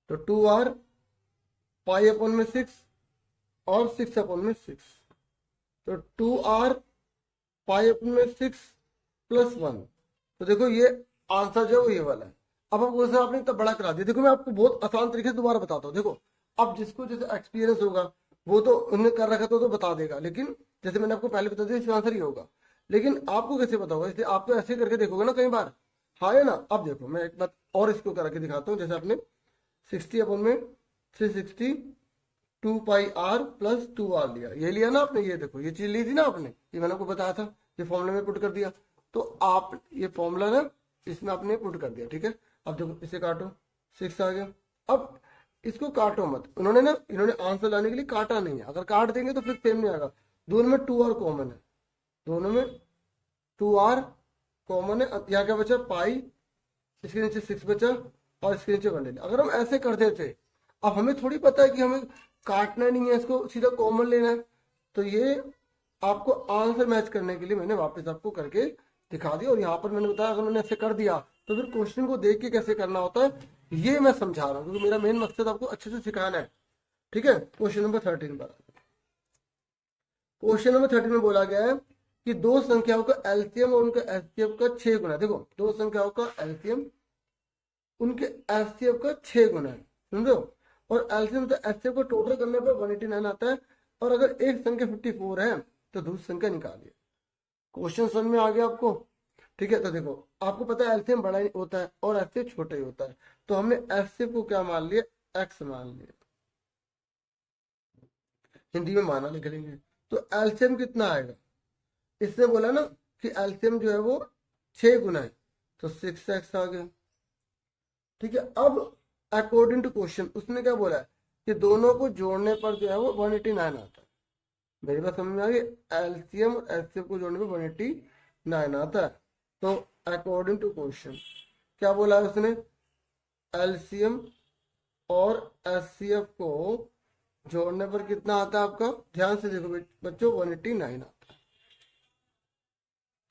तो 2r पाई अपॉन में 6 और 6 अपॉन में 6, तो 2r पाई अपॉन में 6 प्लस 1। तो देखो ये आंसर जो है वो ये वाला है। अब आपको सर आपने इतना बड़ा करा दिया, देखो मैं आपको बहुत आसान तरीके से दोबारा बताता हूँ। देखो अब जिसको जैसे एक्सपीरियंस होगा वो तो उन्हें कर रखा तो बता देगा, लेकिन जैसे मैंने आपको पहले बता दिया इसका आंसर ही होगा, लेकिन आपको कैसे पता होगा, इसलिए आप तो ऐसे करके देखोगे ना कई बार, हाँ है ना। अब देखो मैं एक बात और इसको करके दिखाता हूँ। जैसे आपने 60 अपॉन में 360 2 पाई आर प्लस 2 आर लिया, ये लिया ना आपने, ये देखो ये चीज ली थी ना आपने, ये मैंने आपको बताया था, ये फॉर्मूला में पुट कर दिया। तो आप ये फॉर्मूला ना इसमें आपने पुट कर दिया, ठीक है। अब देखो इसे काटो, 6 आ गया। अब इसको काटो मत, इन्होंने आंसर लाने के लिए काटा नहीं है, अगर काट देंगे तो फिर सेम नहीं आएगा। दोनों में 2 आर कॉमन है, दोनों में 2 आर कॉमन है। यहाँ क्या बचा, पाई, इसके नीचे 6 बचा और इसके नीचे 1 ले लिया। अगर हम ऐसे कर देते, अब हमें थोड़ी पता है कि हमें काटना नहीं है, इसको सीधा कॉमन लेना है। तो ये आपको आंसर मैच करने के लिए मैंने वापस आपको करके दिखा दिया। और यहाँ पर मैंने बताया अगर मैंने ऐसे कर दिया तो फिर क्वेश्चन को देख के कैसे करना होता है ये मैं समझा रहा हूँ, क्योंकि मेरा मेन मकसद आपको अच्छे से सिखाना है, ठीक है। क्वेश्चन नंबर 13 पर, क्वेश्चन नंबर 13 में बोला गया है कि दो संख्याओं का एलसीएम और उनका एचसीएफ का 6 गुना। देखो दो संख्याओं का एलसीएम उनके एचसीएफ का 6 गुना है, समझो। और एलसीएम तो एचसीएफ को टोटल करने पर 189 आता है, और अगर एक संख्या 54 है तो दूसरी संख्या निकालिए। क्वेश्चन समझ में आ गया आपको, ठीक है। तो देखो आपको पता है एलसीएम बड़ा ही होता है और एचसीएफ छोटा ही होता है, तो हमने एचसीएफ को क्या मान लिया, एक्स मान लिया, हिंदी में माना लिख लेंगे। तो एलसीएम कितना आएगा, इसने बोला ना कि एलसीएम जो है वो 6 गुना है, तो 6x आ गया, ठीक है। अब अकॉर्डिंग टू क्वेश्चन उसने क्या बोला है कि दोनों को जोड़ने पर जो है वो 189 आता है। मेरी बात समझ में आ गई, एलसीएम और एचसीएफ को जोड़ने पर 189 आता है। तो अकॉर्डिंग टू क्वेश्चन क्या बोला है उसने, एलसीएम और HCF को जोड़ने पर कितना आता है आपका, ध्यान से देखो बच्चों 189 आता है।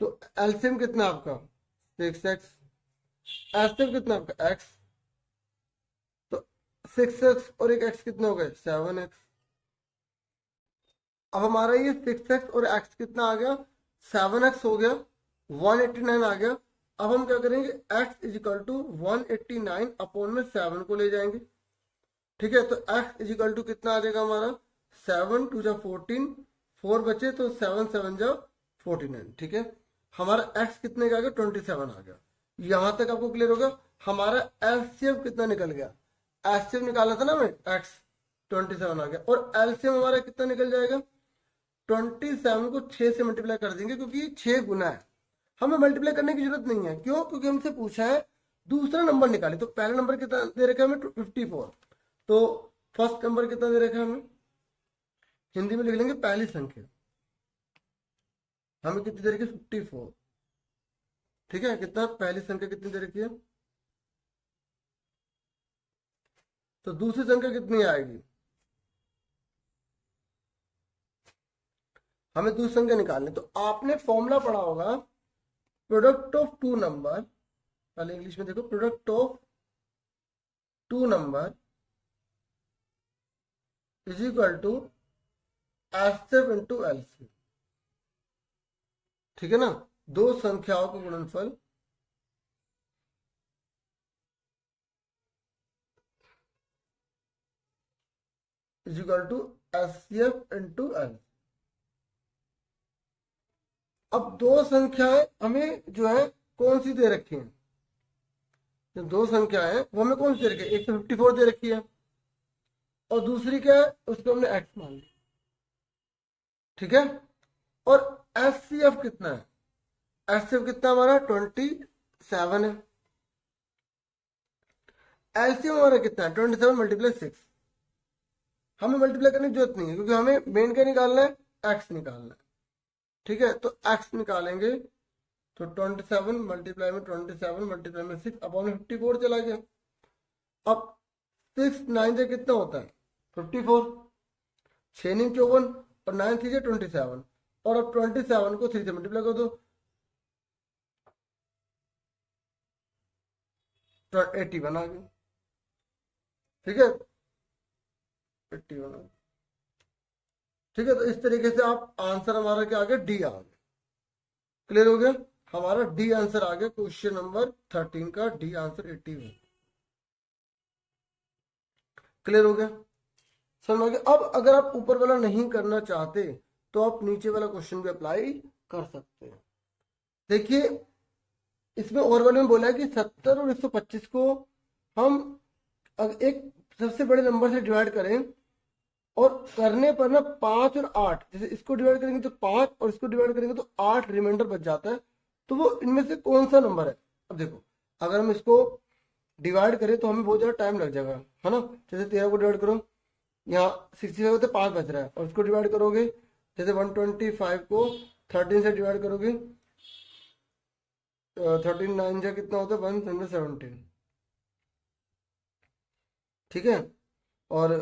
तो एलसीएम कितना आपका 6x, HCF कितना आपका x, तो 6x और एक x कितना हो गए 7x। अब हमारा ये 6x और x कितना आ गया 7x हो गया, 189 आ गया। अब हम क्या करेंगे x is equal to 189 upon में 7 को ले जाएंगे, ठीक है। तो x इज इक्वल टू कितना आ जाएगा हमारा 7 2 जा 14, 4 बचे तो 7 7 जा 49, ठीक है। हमारा x कितने का आ गया 27 आ गया। यहां तक आपको क्लियर होगा। हमारा एलसीएम कितना निकल गया, एलसीएम निकाला था ना हमें x 27 आ गया, और एलसीएम हमारा कितना निकल जाएगा 27 को 6 से मल्टीप्लाई कर देंगे क्योंकि 6 गुना है, हमें मल्टीप्लाई करने की जरूरत नहीं है। क्यों, क्योंकि हमसे पूछा है दूसरा नंबर निकाले। तो पहला नंबर कितना दे रखा है हमें 54, तो फर्स्ट नंबर कितना दे रखा है हमें, हिंदी में लिख लेंगे पहली संख्या, हमें कितनी दे रखी है 54, ठीक है। कितना पहली संख्या कितनी दे रखी है, तो दूसरी संख्या कितनी आएगी, हमें दूसरी संख्या निकालनी। तो आपने फॉर्मूला पढ़ा होगा प्रोडक्ट ऑफ टू नंबर, पहले इंग्लिश में देखो, product of two number is equal to HCF into LCM, ठीक है ना। दो संख्याओं का गुणनफल is equal to HCF into L. अब दो संख्याएं हमें जो है कौन सी दे रखी हैं, जो दो संख्याएं हैं वो हमें कौन सी दे रखी है, एक तो 54 दे रखी है और दूसरी क्या है उसको हमने x मान लिया, ठीक है। और एचसीएफ कितना है, एचसीएफ कितना हमारा 27 है, एलसीएम हमारा कितना है 27 मल्टीप्लाई 6। हमें मल्टीप्लाई करने की जरूरत नहीं है क्योंकि हमें मेन क्या निकालना है, x निकालना है, ठीक है। तो x निकालेंगे तो 27 मल्टीप्लाई में 27 मल्टीप्लाई में 6 अपॉन 54 चला गया। अब 6 9 से कितना होता है 54, 6 9 54 और 9 3 से 27, और अब 27 को 3 से मल्टीप्लाई कर दो तो 81 आ गया, ठीक है 81 आ गया, ठीक है। तो इस तरीके से आप आंसर हमारा क्या आ गया डी आ गया, क्लियर हो गया। हमारा डी आंसर आ गया क्वेश्चन नंबर 13 का डी आंसर 81, क्लियर हो गया, समझ में गया। अब अगर आप ऊपर वाला नहीं करना चाहते तो आप नीचे वाला क्वेश्चन भी अप्लाई कर सकते हैं। देखिए इसमें ओवरऑल में बोला है कि 70 और 125 को हम एक सबसे बड़े नंबर से डिवाइड करें और करने पर ना 5 और 8, जैसे इसको डिवाइड करेंगे तो 5 और इसको डिवाइड करेंगे तो 8 रिमाइंडर बच जाता है। तो वो इनमें से कौन सा नंबर है, अब देखो अगर हम इसको डिवाइड करें तो हमें बहुत ज़्यादा टाइम लग जाएगा, है ना। जैसे 13 को डिवाइड करो, यहाँ 65 होते 5 बच रहा है, और इसको डिवाइड करोगे जैसे 125 को 13 से डिवाइड करोगे 13 9 से कितना होता है 117, ठीक है। और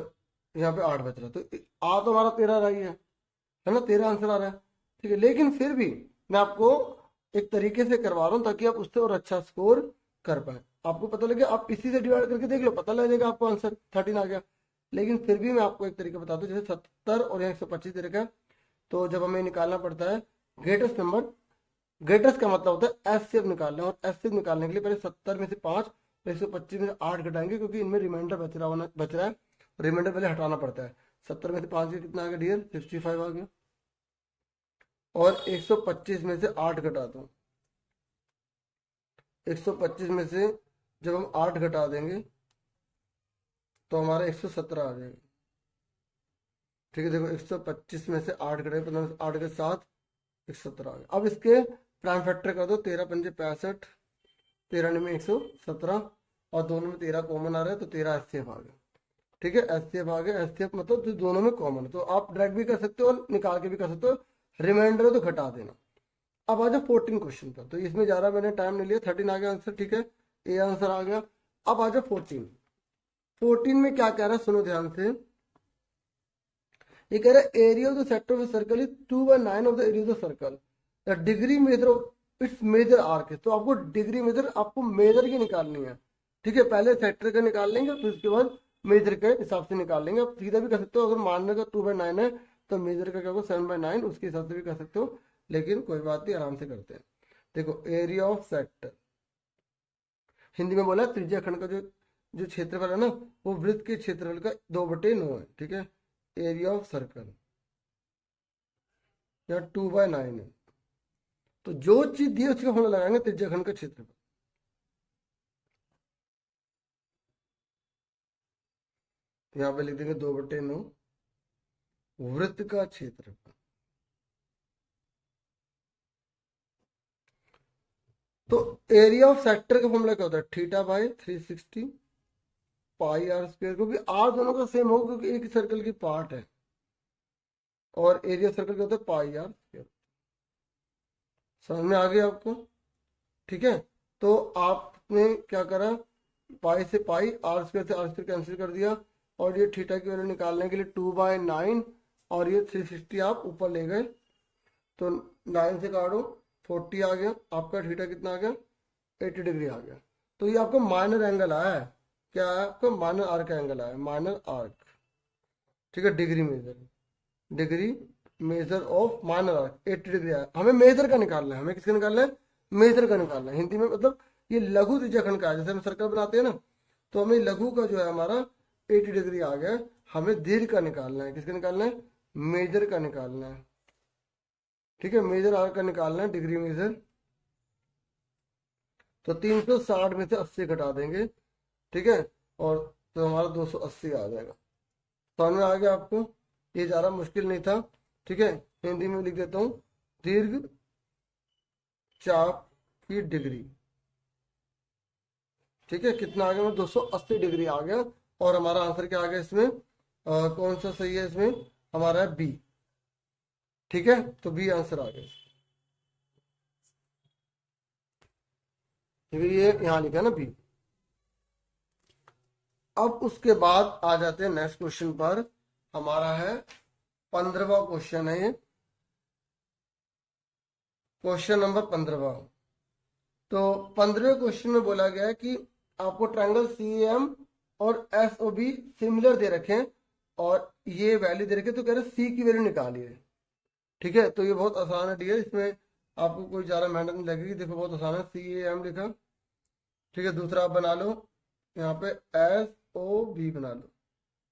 यहाँ पे 8 बच रहा है, तो आ तो हमारा 13 रही है ना, 13 आंसर आ रहा है, ठीक है। लेकिन फिर भी मैं आपको एक तरीके से करवा रहा हूँ ताकि आप उससे और अच्छा स्कोर कर पाए। आपको पता लगे, आप इसी से डिवाइड करके देख लो, पता लग जाएगा आपको आंसर 13 आ गया। लेकिन फिर भी मैं आपको एक तरीका बता दूं, जैसे 70 और यहाँ 125 दे रखा है, तो जब हमें निकालना पड़ता है ग्रेटेस्ट नंबर, ग्रेटेस्ट का मतलब होता है एचसीएफ निकालना, और एचसीएफ निकालने के लिए पहले 70 में से 5 और 125 में से 8 घटाएंगे क्योंकि इनमें रिमाइंडर बच रहा है, रिमाइंडर पहले हटाना पड़ता है। 70 में से 5 के कितना आ गया डियर 65 आ गया, और 125 में से 8 घटा दो, 125 में से जब हम 8 घटा देंगे तो हमारा 117 आ जाएगा, ठीक है। देखो 125 में से 8 घटाए 15 8 के 7 117 आ गया। अब इसके प्राइम फैक्टर कर दो, 13 पंजे 65, 13 में 117 और दोनों में 13 कॉमन आ रहा है तो 13 एचसीएफ आ गया, ठीक है। एचसीएफ आ गया, एचसीएफ मतलब तो दोनों में कॉमन है, तो आप डायरेक्ट भी कर सकते हो और निकाल के भी कर सकते हो, रिमाइंडर तो घटा देना। अब आ जाओ 14 क्वेश्चन पर, तो इसमें ज़्यादा मैंने टाइम नहीं लिया, 13 आ गया आंसर, ठीक है, ए आंसर आ गया। अब आ जाओ 14, 14 में क्या कह रहा है, सुनो ध्यान से। ये कह रहा है area of the sector of circle is 2/9 of the area of the circle, the degree measure of its major arc है। तो आपको डिग्री मेजर, आपको मेजर की निकालनी है, ठीक है। पहले सेक्टर का निकाल लेंगे, फिर उसके बाद मेजर के हिसाब से निकाल लेंगे। आप सीधा भी कर सकते हो, अगर मानने का 2/9 है तो मेजर का क्या होगा 7/9, उसके हिसाब से भी कर सकते हो, लेकिन कोई बात नहीं, आराम से करते हैं। देखो एरिया ऑफ सेक्टर, हिंदी में बोला त्रिज्या खंड का जो जो क्षेत्रफल है ना, वो वृत्त के क्षेत्रफल का 2/9 है, ठीक है। एरिया ऑफ सर्कल या 2/9 है, तो जो चीज दी है उसका फॉर्मूला लगाएंगे, त्रिज्या खंड का क्षेत्रफल। यहाँ पे लिख देंगे 2/9 वृत्त का क्षेत्रफल। तो एरिया ऑफ सेक्टर का फॉर्मूला क्या होता है, θ/360 पाई आर स्क्वायर, क्योंकि आर दोनों का सेम होगा क्योंकि एक सर्कल की पार्ट है, और एरिया सर्कल क्या होता है पाई आर स्क्वायर। समझ में आ गया आपको, ठीक है। तो आपने क्या करा, पाई से पाई, आर स्क्वायर से आर स्क्वायर कैंसिल कर दिया, और ये थीटा की वैल्यू निकालने के लिए 2/9 और ये 360 आप ऊपर ले गए, तो 9 से काटो 40 आ गया, आपका थीटा कितना आ गया 80 डिग्री आ गया। तो ये आपका माइनर एंगल आया है, क्या है आपका माइनर आर्क एंगल आया है, माइनर आर्क, ठीक है। Degree measure of minor arc 80 degree आया। हमें मेजर का निकालना है, हमें किसका निकालना है, मेजर का निकालना है। हिंदी में मतलब ये लघु त्रिज्याखंड का है, जैसे हम सर्कल बनाते हैं ना, तो हमें लघु का जो है हमारा 80 डिग्री आ गया, हमें दीर्घ का निकालना है, किसका निकालना है, मेजर का निकालना है, ठीक है। मेजर आर्क का निकालना है, डिग्री मेजर। तो 360 में से 80 घटा देंगे, ठीक है, और तो हमारा 280 आ जाएगा। समझ में आ गया आपको, ये ज़्यादा मुश्किल नहीं था, ठीक है। हिंदी में लिख देता हूँ, दीर्घ चाप की डिग्री, ठीक है। कितना आ गया, 280 डिग्री आ गया, और हमारा आंसर क्या आ गया इसमें, कौन सा सही है इसमें, हमारा है बी, ठीक है। तो बी आंसर आ गया, ये यहाँ लिखा है ना बी। अब उसके बाद आ जाते हैं नेक्स्ट क्वेश्चन पर, हमारा है 15वां क्वेश्चन है ये, क्वेश्चन नंबर 15। तो 15वें क्वेश्चन में बोला गया है कि आपको ट्रायंगल CAM और SOB सिमिलर दे रखे हैं, और ये वैल्यू दे रखे, तो कह रहे सी की वैल्यू निकालिए, ठीक है। तो ये बहुत आसान है डियर, इसमें आपको कोई ज़्यादा मेहनत नहीं लगेगी। देखो बहुत आसान है, CAM लिखा, ठीक है। दूसरा आप बना लो, यहाँ पे SOB बना लो,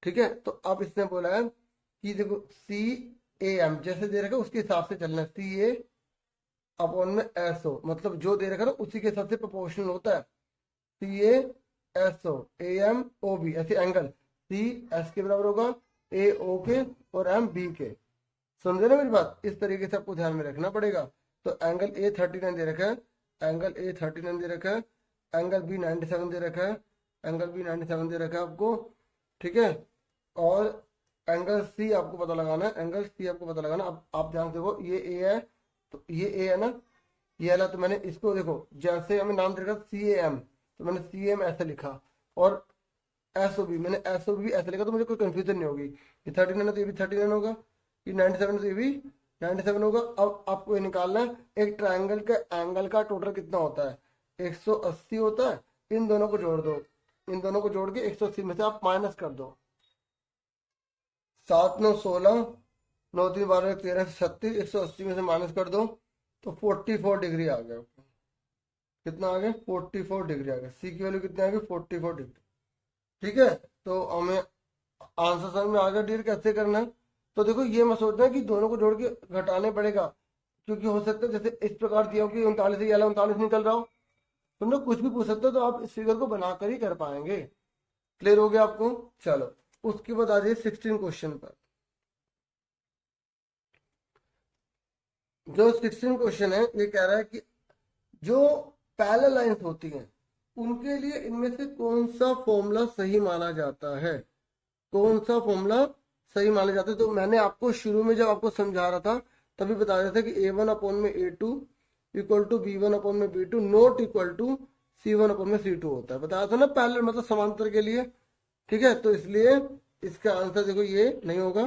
ठीक है। तो अब इसने बोला है कि देखो CAM जैसे दे रखा है उसके हिसाब से चलना है, CA अपॉन में SO, मतलब जो दे रखा है ना उसी के हिसाब से प्रोपोर्शनल होता है। CA SO AMOB, ऐसे एंगल CS के बराबर होगा, AO के और MB के। समझे ना मेरी बात, इस तरीके से आपको ध्यान में रखना पड़ेगा। तो एंगल A39 दे रखा है, एंगल A39 दे रखा है, एंगल B97 दे रखा है, एंगल B97 दे रखा है आपको, ठीक है। और एंगल C आपको पता लगाना है, एंगल C आपको पता लगाना। अब आप ध्यान से देखो, ये A है, तो ये A है ना, ये वाला, तो मैंने इसको देखो, जैसे हमें नाम दे रखा CAM, तो मैंने CAM ऐसे लिखा, और SOB मैंने SOB भी ऐसे लिखा, तो मुझे कोई कंफ्यूजन नहीं होगी। ये 39 है तो ये भी 39 होगा, ये 97 तो ये भी 97 होगा। अब आपको ये निकालना है, एक ट्रायंगल के एंगल का टोटल कितना होता है, 180 होता है। इन दोनों को जोड़ दो, इन दोनों को जोड़ के 180 में से आप माइनस कर दो, 7 9 16, 9 3 12 13 36, 180 में से माइनस कर दो, तो 44 डिग्री आ गया। कितना आ गया, 44 डिग्री आ गया। सी की वैल्यू कितनी आ गई, 44 डिग्री, ठीक है। तो हमें आंसर समझ में आ गया डियर, कैसे करना है। तो देखो ये मत सोचना कि दोनों को जोड़ के घटाने पड़ेगा, क्योंकि हो सकता है जैसे इस प्रकार दिया हो कि 39 से 39 निकल रहा हो, तुम लोग कुछ भी पूछ सकते हो, तो आप इस फिगर को बनाकर ही कर पाएंगे। क्लियर हो गया आपको, चलो उसके बाद आ जाइए 16 क्वेश्चन पर। जो 16 क्वेश्चन है ये कह रहा है कि जो पैरेलल लाइंस होती हैं उनके लिए इनमें से कौन सा फॉर्मूला सही माना जाता है, कौन सा फॉर्मूला सही माना जाता है। तो मैंने आपको शुरू में जब आपको समझा रहा था तभी बता रहा था कि A1 अपॉन में A2 equal to B1 upon में B2 not equal to C1 upon में C2 होता है। बताया था ना पैरेलल मतलब समांतर के लिए, ठीक है, तो इसलिए इसका आंसर देखो ये नहीं होगा,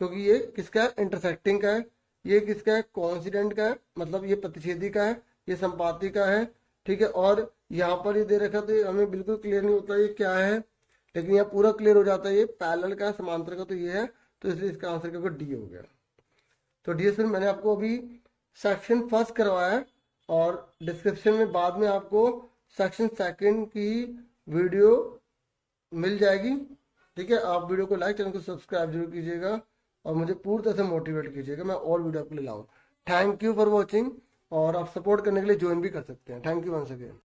क्योंकि ये किसका है, इंटरसेक्टिंग का है। ये किसका है, कोइंसिडेंट का है, मतलब ये प्रतिच्छेदी का है, ये संपाती का है। ठीक है, और यहाँ पर ये दे रखा तो ये हमें बिल्कुल क्लियर नहीं होता ये क्या है, लेकिन यहाँ पूरा क्लियर हो जाता है, ये पैरेलल का समांतर का तो ये है, तो इसलिए इसका आंसर क्या होगा, डी हो गया। तो डी स्टूडेंट मैंने आपको अभी सेक्शन फर्स्ट करवाया है, और डिस्क्रिप्शन में बाद में आपको सेक्शन सेकंड की वीडियो मिल जाएगी। ठीक है, आप वीडियो को लाइक, चैनल को सब्सक्राइब जरूर कीजिएगा, और मुझे पूरी तरह से मोटिवेट कीजिएगा, मैं और वीडियो आपके लिए लाऊं। थैंक यू फॉर वॉचिंग, और आप सपोर्ट करने के लिए ज्वाइन भी कर सकते हैं। Thank you once again.